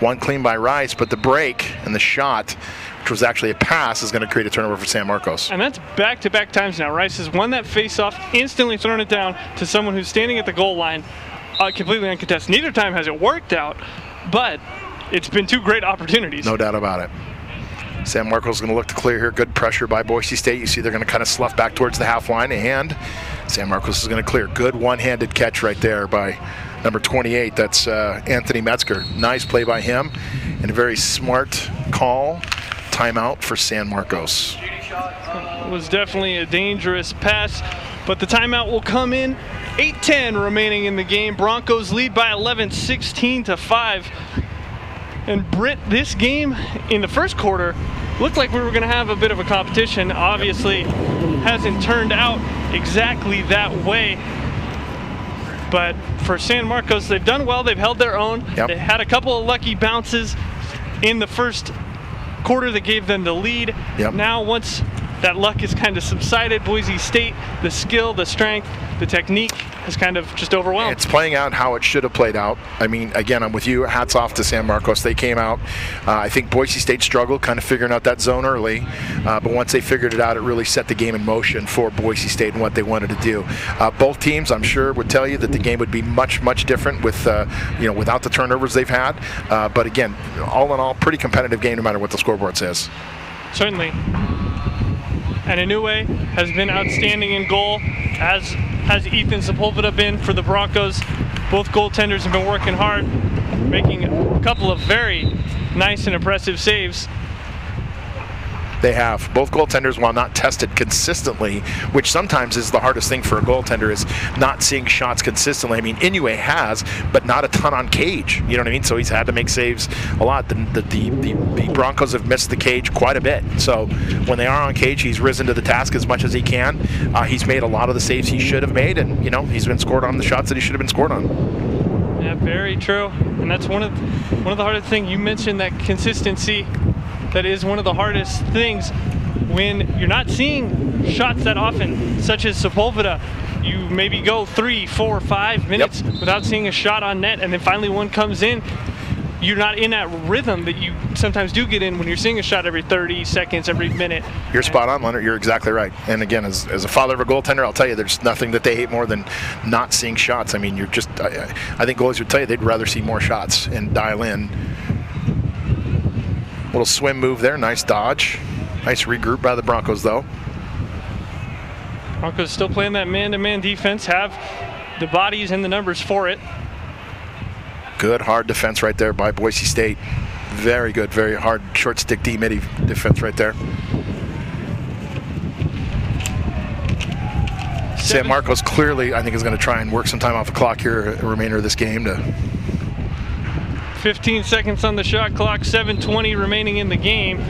One clean by Rice, but the break and the shot, which was actually a pass, is going to create a turnover for San Marcos. And that's back-to-back times now. Rice has won that face-off, instantly thrown it down to someone who's standing at the goal line, completely uncontested. Neither time has it worked out, but it's been 2 great opportunities. No doubt about it. San Marcos is going to look to clear here. Good pressure by Boise State. You see they're going to kind of slough back towards the half line, and San Marcos is going to clear. Good one-handed catch right there by number 28. That's Anthony Metzger. Nice play by him, and a very smart call. Timeout for San Marcos. It was definitely a dangerous pass, but the timeout will come in. 8:10 remaining in the game. Broncos lead by 11, 16-5. And Britt, this game in the first quarter looked like we were going to have a bit of a competition. Obviously, hasn't turned out exactly that way. But for San Marcos, they've done well. They've held their own. Yep. They had a couple of lucky bounces in the first quarter that gave them the lead. Yep. Now, once that luck has kind of subsided, Boise State, the skill, the strength, the technique has kind of just overwhelmed. It's playing out how it should have played out. I mean, again, I'm with you. Hats off to San Marcos. They came out. I think Boise State struggled kind of figuring out that zone early. But once they figured it out, it really set the game in motion for Boise State and what they wanted to do. Both teams, I'm sure, would tell you that the game would be much, much different with, without the turnovers they've had. But again, all in all, pretty competitive game no matter what the scoreboard says. Certainly. And Inoue has been outstanding in goal, as has Ethan Sepulveda been for the Broncos. Both goaltenders have been working hard, making a couple of very nice and impressive saves. They have. Both goaltenders, while not tested consistently, which sometimes is the hardest thing for a goaltender, is not seeing shots consistently. I mean, Inoue has, but not a ton on cage. You know what I mean? So he's had to make saves a lot. The Broncos have missed the cage quite a bit. So when they are on cage, he's risen to the task as much as he can. He's made a lot of the saves he should have made, and he's been scored on the shots that he should have been scored on. Yeah, very true. And that's one of the hardest things. You mentioned that consistency. That is one of the hardest things when you're not seeing shots that often, such as Sepulveda. You maybe go 3, 4, 5 minutes without seeing a shot on net, and then finally one comes in. You're not in that rhythm that you sometimes do get in when you're seeing a shot every 30 seconds, every minute. You're spot on, Leonard. You're exactly right. And again, as a father of a goaltender, I'll tell you, there's nothing that they hate more than not seeing shots. I mean, I think goalies would tell you they'd rather see more shots and dial in. Little swim move there, nice dodge. Nice regroup by the Broncos, though. Broncos still playing that man-to-man defense, have the bodies and the numbers for it. Good hard defense right there by Boise State. Very good, very hard short stick D-midi defense right there. San Marcos clearly, I think, is going to try and work some time off the clock here, the remainder of this game. 15 seconds on the shot clock, 7:20 remaining in the game.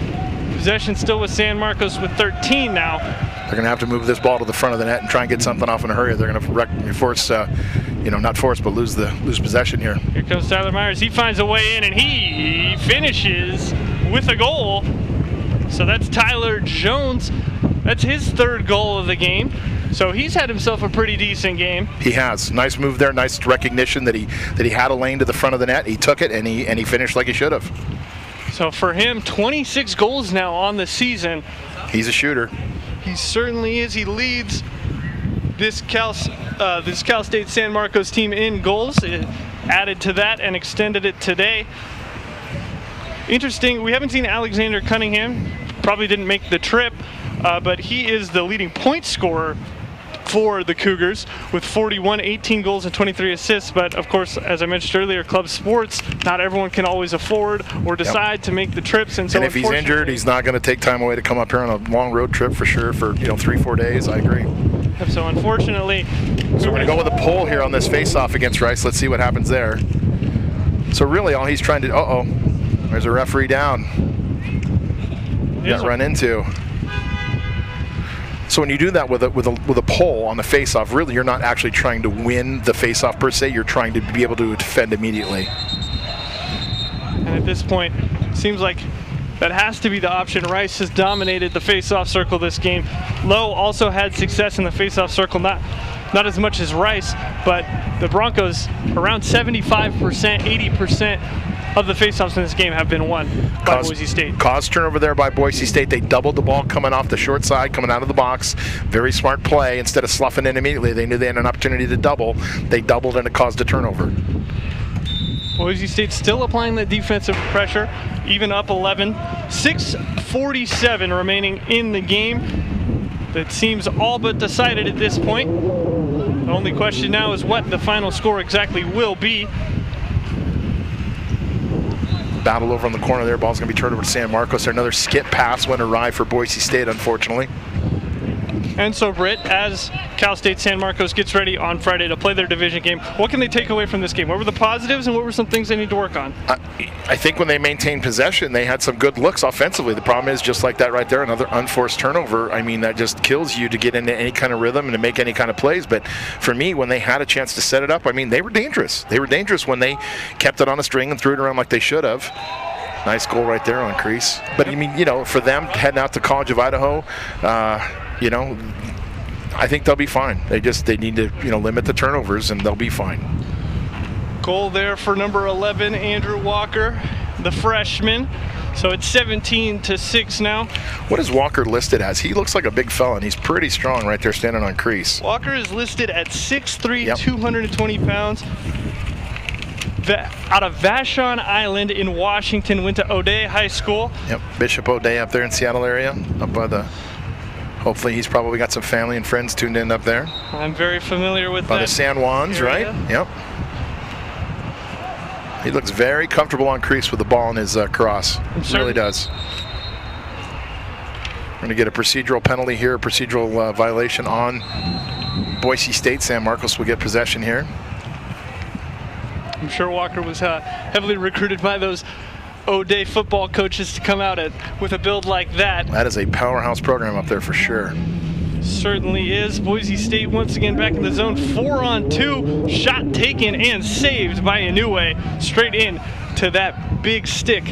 Possession still with San Marcos with 13 now. They're going to have to move this ball to the front of the net and try and get something off in a hurry. They're going to force, not force, but lose possession here. Here comes Tyler Myers. He finds a way in, and he finishes with a goal. So that's Tyler Jones. That's his third goal of the game. So he's had himself a pretty decent game. He has. Nice move there. Nice recognition that he had a lane to the front of the net. He took it, and he finished like he should have. So for him, 26 goals now on the season. He's a shooter. He certainly is. He leads this Cal State San Marcos team in goals. It added to that and extended it today. Interesting, we haven't seen Alexander Cunningham. Probably didn't make the trip, but he is the leading point scorer for the Cougars with 41, 18 goals and 23 assists. But of course, as I mentioned earlier, club sports, not everyone can always afford or decide to make the trips. And so if he's injured, he's not going to take time away to come up here on a long road trip for sure for 3-4 days. I agree. So unfortunately, so we're going to go with a pull here on this face-off against Rice. Let's see what happens there. So really all he's trying to, there's a referee down. Got run into. So when you do that with a pole on the face-off, really you're not actually trying to win the face-off per se. You're trying to be able to defend immediately. And at this point, it seems like that has to be the option. Rice has dominated the face-off circle this game. Lowe also had success in the face-off circle, not as much as Rice, but the Broncos around 75%, 80% of the faceoffs in this game have been won by Boise State. Caused turnover there by Boise State. They doubled the ball coming off the short side, coming out of the box. Very smart play. Instead of sloughing in immediately, they knew they had an opportunity to double. They doubled and it caused a turnover. Boise State still applying the defensive pressure, even up 11. 6:47 remaining in the game. That seems all but decided at this point. The only question now is what the final score exactly will be. Battle over on the corner there. Ball's going to be turned over to San Marcos. Another skip pass went awry for Boise State, unfortunately. And so, Britt, as Cal State San Marcos gets ready on Friday to play their division game, what can they take away from this game? What were the positives and what were some things they need to work on? I think when they maintained possession, they had some good looks offensively. The problem is, just like that right there, another unforced turnover. I mean, that just kills you to get into any kind of rhythm and to make any kind of plays. But for me, when they had a chance to set it up, I mean, they were dangerous. They were dangerous when they kept it on a string and threw it around like they should have. Nice goal right there on crease. But I mean, for them heading out to College of Idaho, I think they'll be fine. They need to, limit the turnovers and they'll be fine. Goal there for number 11, Andrew Walker, the freshman. So it's 17-6 now. What is Walker listed as? He looks like a big fella, and he's pretty strong right there standing on crease. Walker is listed at 6'3", 220 pounds. Out of Vashon Island in Washington, went to O'Day High School. Yep, Bishop O'Day up there in Seattle area, up by the. Hopefully he's probably got some family and friends tuned in up there. I'm very familiar with that. By the San Juans, area. Right? Yep. He looks very comfortable on crease with the ball in his cross. He really does. We're going to get a procedural penalty here, a procedural violation on Boise State. San Marcos will get possession here. I'm sure Walker was heavily recruited by those O'Day football coaches to come out with a build like that. That is a powerhouse program up there for sure. Certainly is. Boise State once again back in the zone. 4-on-2. Shot taken and saved by Inoue. Straight in to that big stick.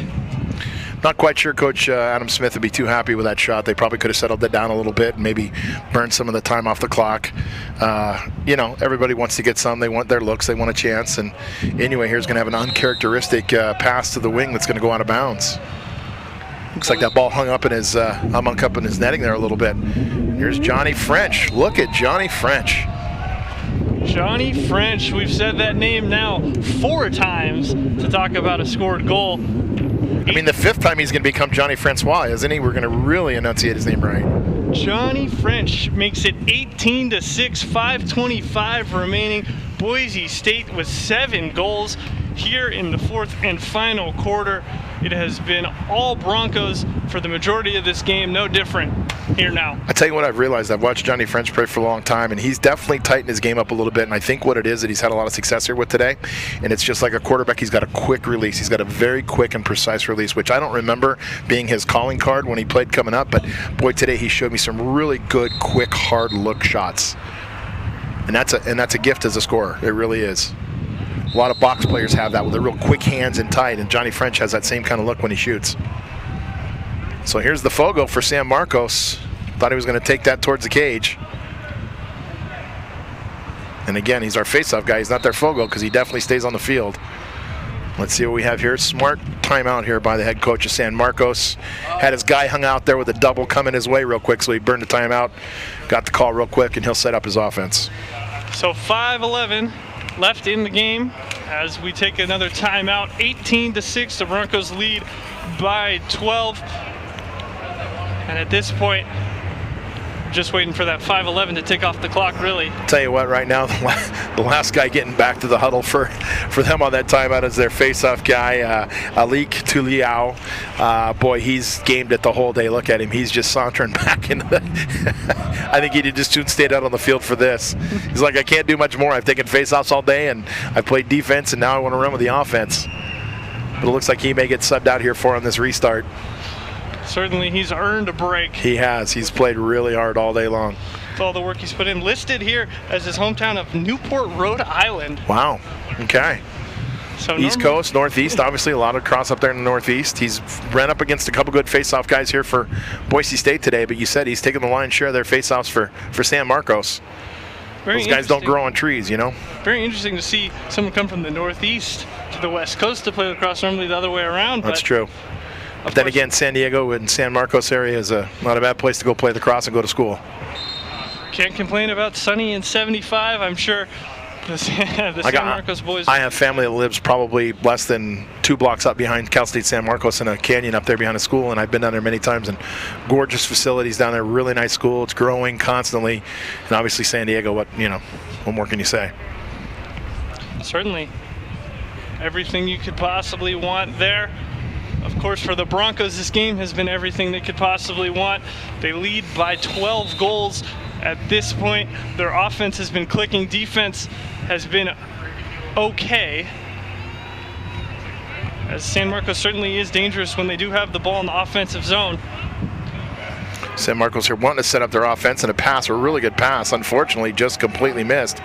Not quite sure Coach Adam Smith would be too happy with that shot. They probably could have settled it down a little bit and maybe burned some of the time off the clock. Everybody wants to get some. They want their looks. They want a chance. And anyway, here's going to have an uncharacteristic pass to the wing that's going to go out of bounds. Looks like that ball hung up in his netting there a little bit. Here's Johnny French. Look at Johnny French. Johnny French. We've said that name now 4 times to talk about a scored goal. I mean, the 5th time he's going to become Johnny Francois, isn't he? We're going to really enunciate his name right. Johnny French makes it 18-6, 5:25 remaining. Boise State with 7 goals. here in the fourth and final quarter. It has been all Broncos for the majority of this game, no different here now. I tell you what, I've realized, I've watched Johnny French play for a long time, and he's definitely tightened his game up a little bit, and I think what it is that he's had a lot of success here with today, and it's just like a quarterback, he's got a quick release. He's got a very quick and precise release, which I don't remember being his calling card when he played coming up, but boy, today he showed me some really good, quick, hard look shots. And that's a gift as a scorer. It really is. A lot of box players have that with their real quick hands and tight, and Johnny French has that same kind of look when he shoots. So here's the Fogo for San Marcos. Thought he was going to take that towards the cage. And again, he's our faceoff guy. He's not their Fogo because he definitely stays on the field. Let's see what we have here. Smart timeout here by the head coach of San Marcos. Had his guy hung out there with a double coming his way real quick, so he burned the timeout. Got the call real quick, and he'll set up his offense. So 5:11 left in the game as we take another timeout. 18-6, the Broncos lead by 12. And at this point, just waiting for that 5:11 to tick off the clock, really. Tell you what, right now, the last guy getting back to the huddle for them on that timeout is their face-off guy, Alik Tuliao. Boy, he's gamed it the whole day. Look at him. He's just sauntering back into the I think he just soon stayed out on the field for this. He's like, I can't do much more. I've taken face-offs all day, and I've played defense, and now I want to run with the offense. But it looks like he may get subbed out here for on this restart. Certainly, he's earned a break. He has. He's played really hard all day long. With all the work he's put in. Listed here as his hometown of Newport, Rhode Island. Wow. Okay. So East Coast, Northeast, obviously a lot of cross up there in the Northeast. He's ran up against a couple good face-off guys here for Boise State today, but you said he's taking the lion's share of their face-offs for San Marcos. Those guys don't grow on trees, you know? Very interesting to see someone come from the Northeast to the West Coast to play lacrosse, normally the other way around. That's true. But then again, San Diego and San Marcos area is not a bad place to go play lacrosse and go to school. Can't complain about sunny and 75, I'm sure. The San Marcos boys. I have family that lives probably less than 2 blocks up behind Cal State San Marcos in a canyon up there behind a school, and I've been down there many times, and gorgeous facilities down there, really nice school. It's growing constantly, and obviously San Diego, what more can you say? Certainly. Everything you could possibly want there. Of course, for the Broncos, this game has been everything they could possibly want. They lead by 12 goals at this point. Their offense has been clicking. Defense has been okay, as San Marcos certainly is dangerous when they do have the ball in the offensive zone. San Marcos here wanting to set up their offense, and a really good pass, unfortunately just completely missed.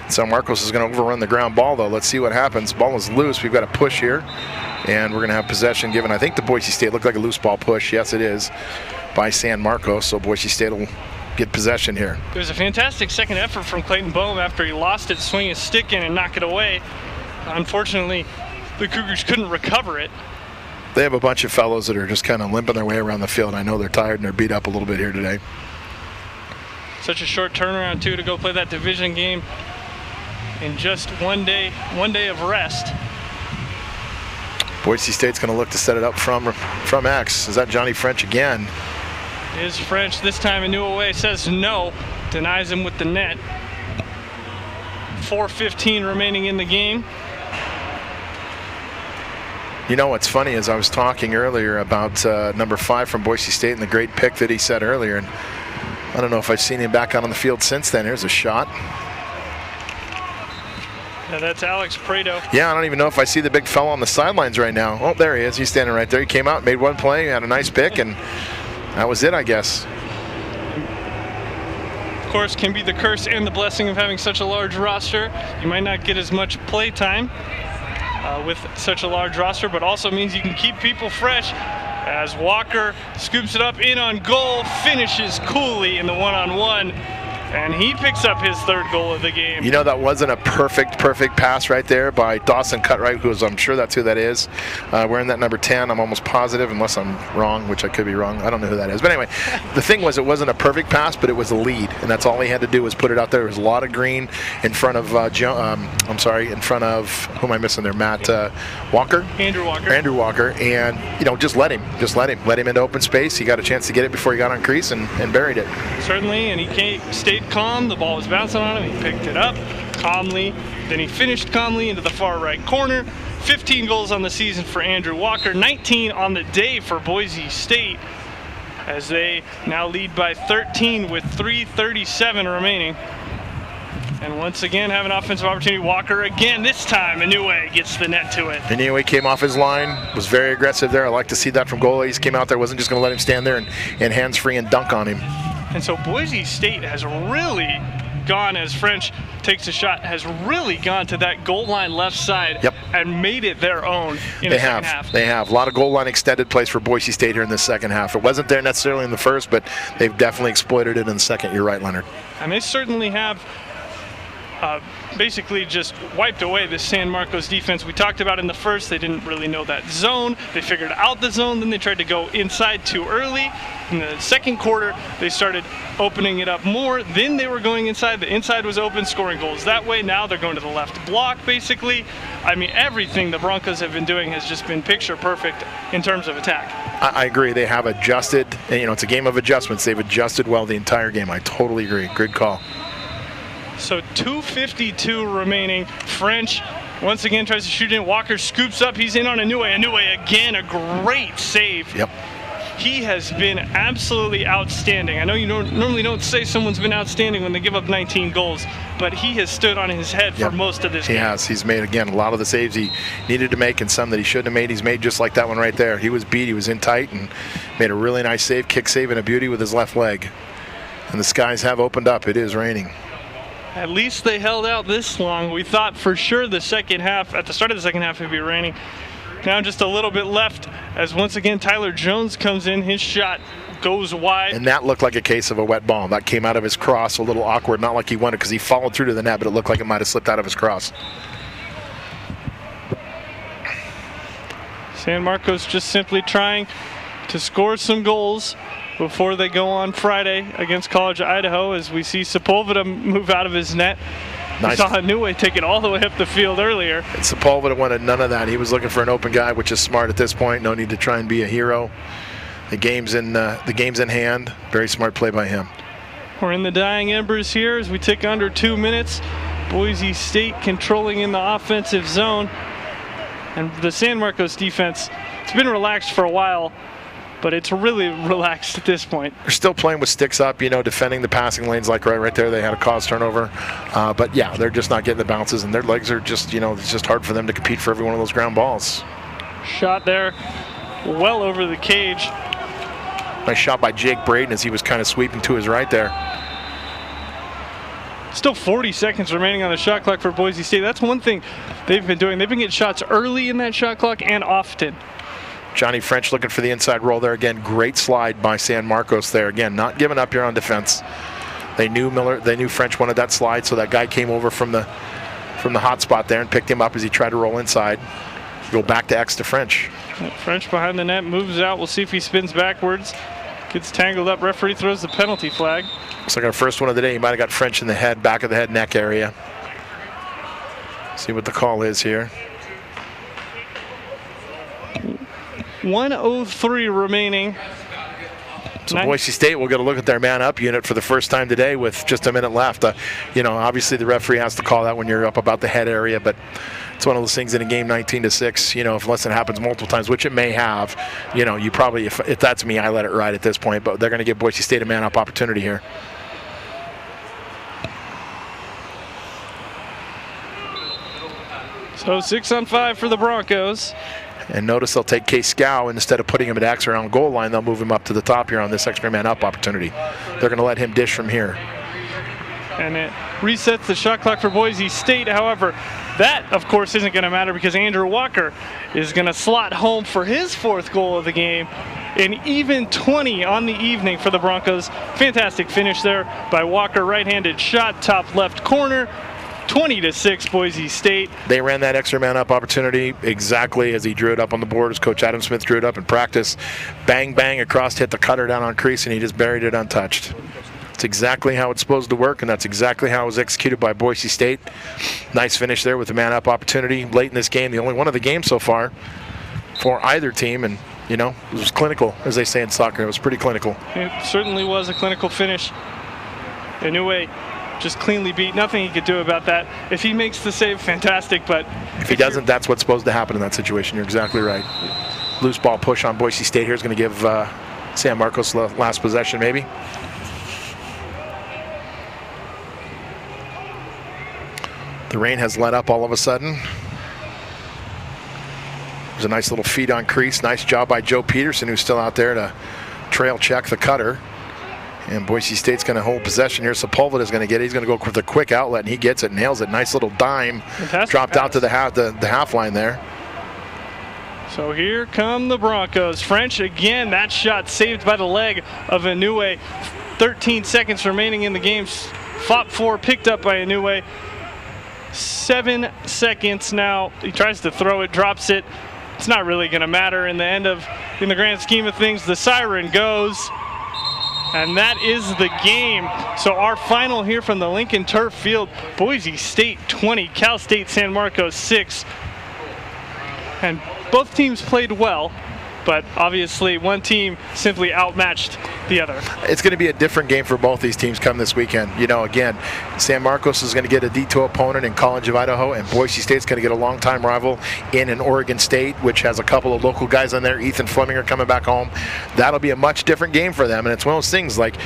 San Marcos is going to overrun the ground ball, though. Let's see what happens. Ball is loose. We've got a push here, and we're going to have possession given. I think the Boise State looked like a loose ball push. Yes, it is, by San Marcos, so Boise State will get possession here. It was a fantastic second effort from Clayton Boehm after he lost it, swing his stick in and knock it away. Unfortunately, the Cougars couldn't recover it. They have a bunch of fellows that are just kind of limping their way around the field. I know they're tired and they're beat up a little bit here today. Such a short turnaround, too, to go play that division game in just one day of rest. Boise State's going to look to set it up from X. Is that Johnny French again? Is French, this time a new away, says no, denies him with the net. 4:15 remaining in the game. You know what's funny is I was talking earlier about number 5 from Boise State and the great pick that he said earlier, and I don't know if I've seen him back out on the field since then. Here's a shot. Yeah, that's Alex Prado. Yeah, I don't even know if I see the big fella on the sidelines right now. Oh, there he is. He's standing right there. He came out, made one play, had a nice pick, and that was it, I guess. Of course, can be the curse and the blessing of having such a large roster. You might not get as much play time with such a large roster, but also means you can keep people fresh. As Walker scoops it up in on goal, finishes coolly in the one-on-one. And he picks up his 3rd goal of the game. You know, that wasn't a perfect pass right there by Dawson Cutright, I'm sure that's who that is. Wearing that number 10, I'm almost positive, unless I'm wrong, which I could be wrong. I don't know who that is. But anyway, the thing was, it wasn't a perfect pass, but it was a lead. And that's all he had to do was put it out there. There was a lot of green in front of, in front of, who am I missing there? Matt Walker? Andrew Walker. And, just let him into open space. He got a chance to get it before he got on crease and buried it. Certainly, and he stayed calm. The ball was bouncing on him. He picked it up calmly. Then he finished calmly into the far right corner, 15 goals on the season for Andrew Walker, 19 on the day for Boise State, as they now lead by 13 with 3:37 remaining. And once again have an offensive opportunity. Walker again, this time Inoue gets the net to it. Inoue came off his line, was very aggressive there. I like to see that from goalies. Came out there, wasn't just going to let him stand there and hands free and dunk on him. And so Boise State has really gone, as French takes a shot, has really gone to that goal line left side. Yep. And made it their own in the second half. They have. A lot of goal line extended plays for Boise State here in the second half. It wasn't there necessarily in the first, but they've definitely exploited it in the second. You're right, Leonard. And they certainly have basically just wiped away the San Marcos defense. We talked about in the first, they didn't really know that zone. They figured out the zone, then they tried to go inside too early. In the second quarter, they started opening it up more. Then they were going inside. The inside was open, scoring goals that way. Now they're going to the left block, basically. I mean, everything the Broncos have been doing has just been picture perfect in terms of attack. I agree. They have adjusted. And, it's a game of adjustments. They've adjusted well the entire game. I totally agree. Good call. So 2:52 remaining. French once again tries to shoot in. Walker scoops up. He's in on Inoue. Inoue again, a great save. Yep. He has been absolutely outstanding. I know you normally don't say someone's been outstanding when they give up 19 goals, but he has stood on his head for most of this game. He has. He's made, again, a lot of the saves he needed to make and some that he shouldn't have made. He's made just like that one right there. He was beat. He was in tight and made a really nice save, kick save, and a beauty with his left leg. And the skies have opened up. It is raining. At least they held out this long. We thought for sure the second half, at the start of the second half, it'd be raining. Now just a little bit left as once again Tyler Jones comes in. His shot goes wide. And that looked like a case of a wet ball. That came out of his cross a little awkward. Not like he wanted because he followed through to the net, but it looked like it might have slipped out of his cross. San Marcos just simply trying to score some goals before they go on Friday against Collegiate, Idaho, as we see Sepulveda move out of his net. Nice. We saw Inoue take it all the way up the field earlier. And Sepulveda wanted none of that. He was looking for an open guy, which is smart at this point. No need to try and be a hero. The game's in hand. Very smart play by him. We're in the dying embers here as we tick under 2 minutes. Boise State controlling in the offensive zone. And the San Marcos defense, it's been relaxed for a while, but it's really relaxed at this point. They're still playing with sticks up, defending the passing lanes like right there. They had a cause turnover. But, yeah, they're just not getting the bounces, and their legs are just, it's just hard for them to compete for every one of those ground balls. Shot there well over the cage. Nice shot by Jake Braden as he was kind of sweeping to his right there. Still 40 seconds remaining on the shot clock for Boise State. That's one thing they've been doing. They've been getting shots early in that shot clock and often. Johnny French looking for the inside roll there again. Great slide by San Marcos there. Again, not giving up here on defense. They knew French wanted that slide, so that guy came over from the hot spot there and picked him up as he tried to roll inside. Go back to X to French. French behind the net, moves out. We'll see if he spins backwards. Gets tangled up. Referee throws the penalty flag. Looks like our first one of the day. He might have got French in the head, back of the head, neck area. See what the call is here. 1:03 remaining. So Boise State will get a look at their man-up unit for the first time today with just a minute left. Obviously the referee has to call that when you're up about the head area, but it's one of those things in a game 19-6, unless it happens multiple times, which it may have, you probably, if that's me, I let it ride at this point, but they're going to give Boise State a man-up opportunity here. So 6-on-5 for the Broncos. And notice they'll take Case Scow, and instead of putting him at X around goal line, they'll move him up to the top here on this extra man-up opportunity. They're going to let him dish from here. And it resets the shot clock for Boise State. However, that, of course, isn't going to matter because Andrew Walker is going to slot home for his fourth goal of the game. An even 20 on the evening for the Broncos. Fantastic finish there by Walker. Right-handed shot, top left corner. 20-6 Boise State. They ran that extra man-up opportunity exactly as he drew it up on the board, as Coach Adam Smith drew it up in practice. Bang, bang across, hit the cutter down on crease, and he just buried it untouched. It's exactly how it's supposed to work, and that's exactly how it was executed by Boise State. Nice finish there with the man-up opportunity late in this game, the only one of the game so far for either team, and it was clinical, as they say in soccer. It was pretty clinical. It certainly was a clinical finish. Inoue just cleanly beat. Nothing he could do about that. If he makes the save, fantastic, but if he doesn't, that's what's supposed to happen in that situation. You're exactly right. Loose ball push on Boise State here is going to give San Marcos last possession, maybe. The rain has let up all of a sudden. There's a nice little feed on crease. Nice job by Joe Peterson, who's still out there to trail check the cutter. And Boise State's going to hold possession here. Sepulveda's going to get it. He's going to go with a quick outlet, and he gets it, nails it. Nice little dime. Fantastic dropped pass. out to the half line there. So here come the Broncos. French again, that shot saved by the leg of Inoue. 13 seconds remaining in the game. Fought for, picked up by Inoue. 7 seconds now. He tries to throw it, drops it. It's not really going to matter in the grand scheme of things. The siren goes, and that is the game. So our final here from the Lincoln Turf Field: Boise State 20, Cal State San Marcos 6. And both teams played well, but obviously one team simply outmatched the other. It's going to be a different game for both these teams come this weekend. You know, again, San Marcos is going to get a D2 opponent in College of Idaho, and Boise State's going to get a longtime rival in an Oregon State, which has a couple of local guys on there. Ethan Fleming are coming back home. That'll be a much different game for them, and it's one of those things like,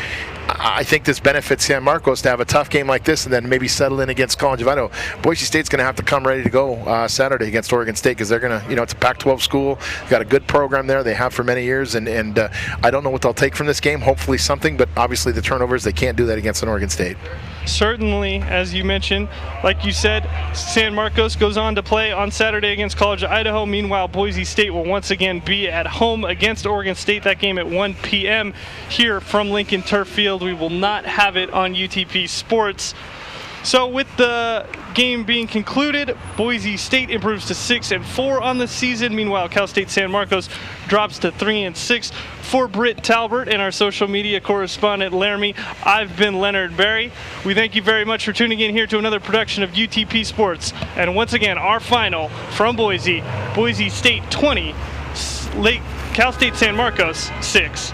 I think this benefits San Marcos to have a tough game like this and then maybe settle in against College of Idaho. Boise State's going to have to come ready to go Saturday against Oregon State, because they're going to, it's a Pac-12 school. They've got a good program there. They have for many years, and I don't know what they'll take from this game. Hopefully something, but obviously the turnovers, they can't do that against an Oregon State. Certainly, as you mentioned, like you said, San Marcos goes on to play on Saturday against College of Idaho. Meanwhile, Boise State will once again be at home against Oregon State. That game at 1 p.m. here from Lincoln Turf Field. We will not have it on UTP Sports. So with the game being concluded, Boise State improves to 6-4 on the season. Meanwhile, Cal State San Marcos drops to 3-6. For Britt Talbert and our social media correspondent Laramie, I've been Leonard Berry. We thank you very much for tuning in here to another production of UTP Sports. And once again, our final from Boise: Boise State 20, Cal State San Marcos 6.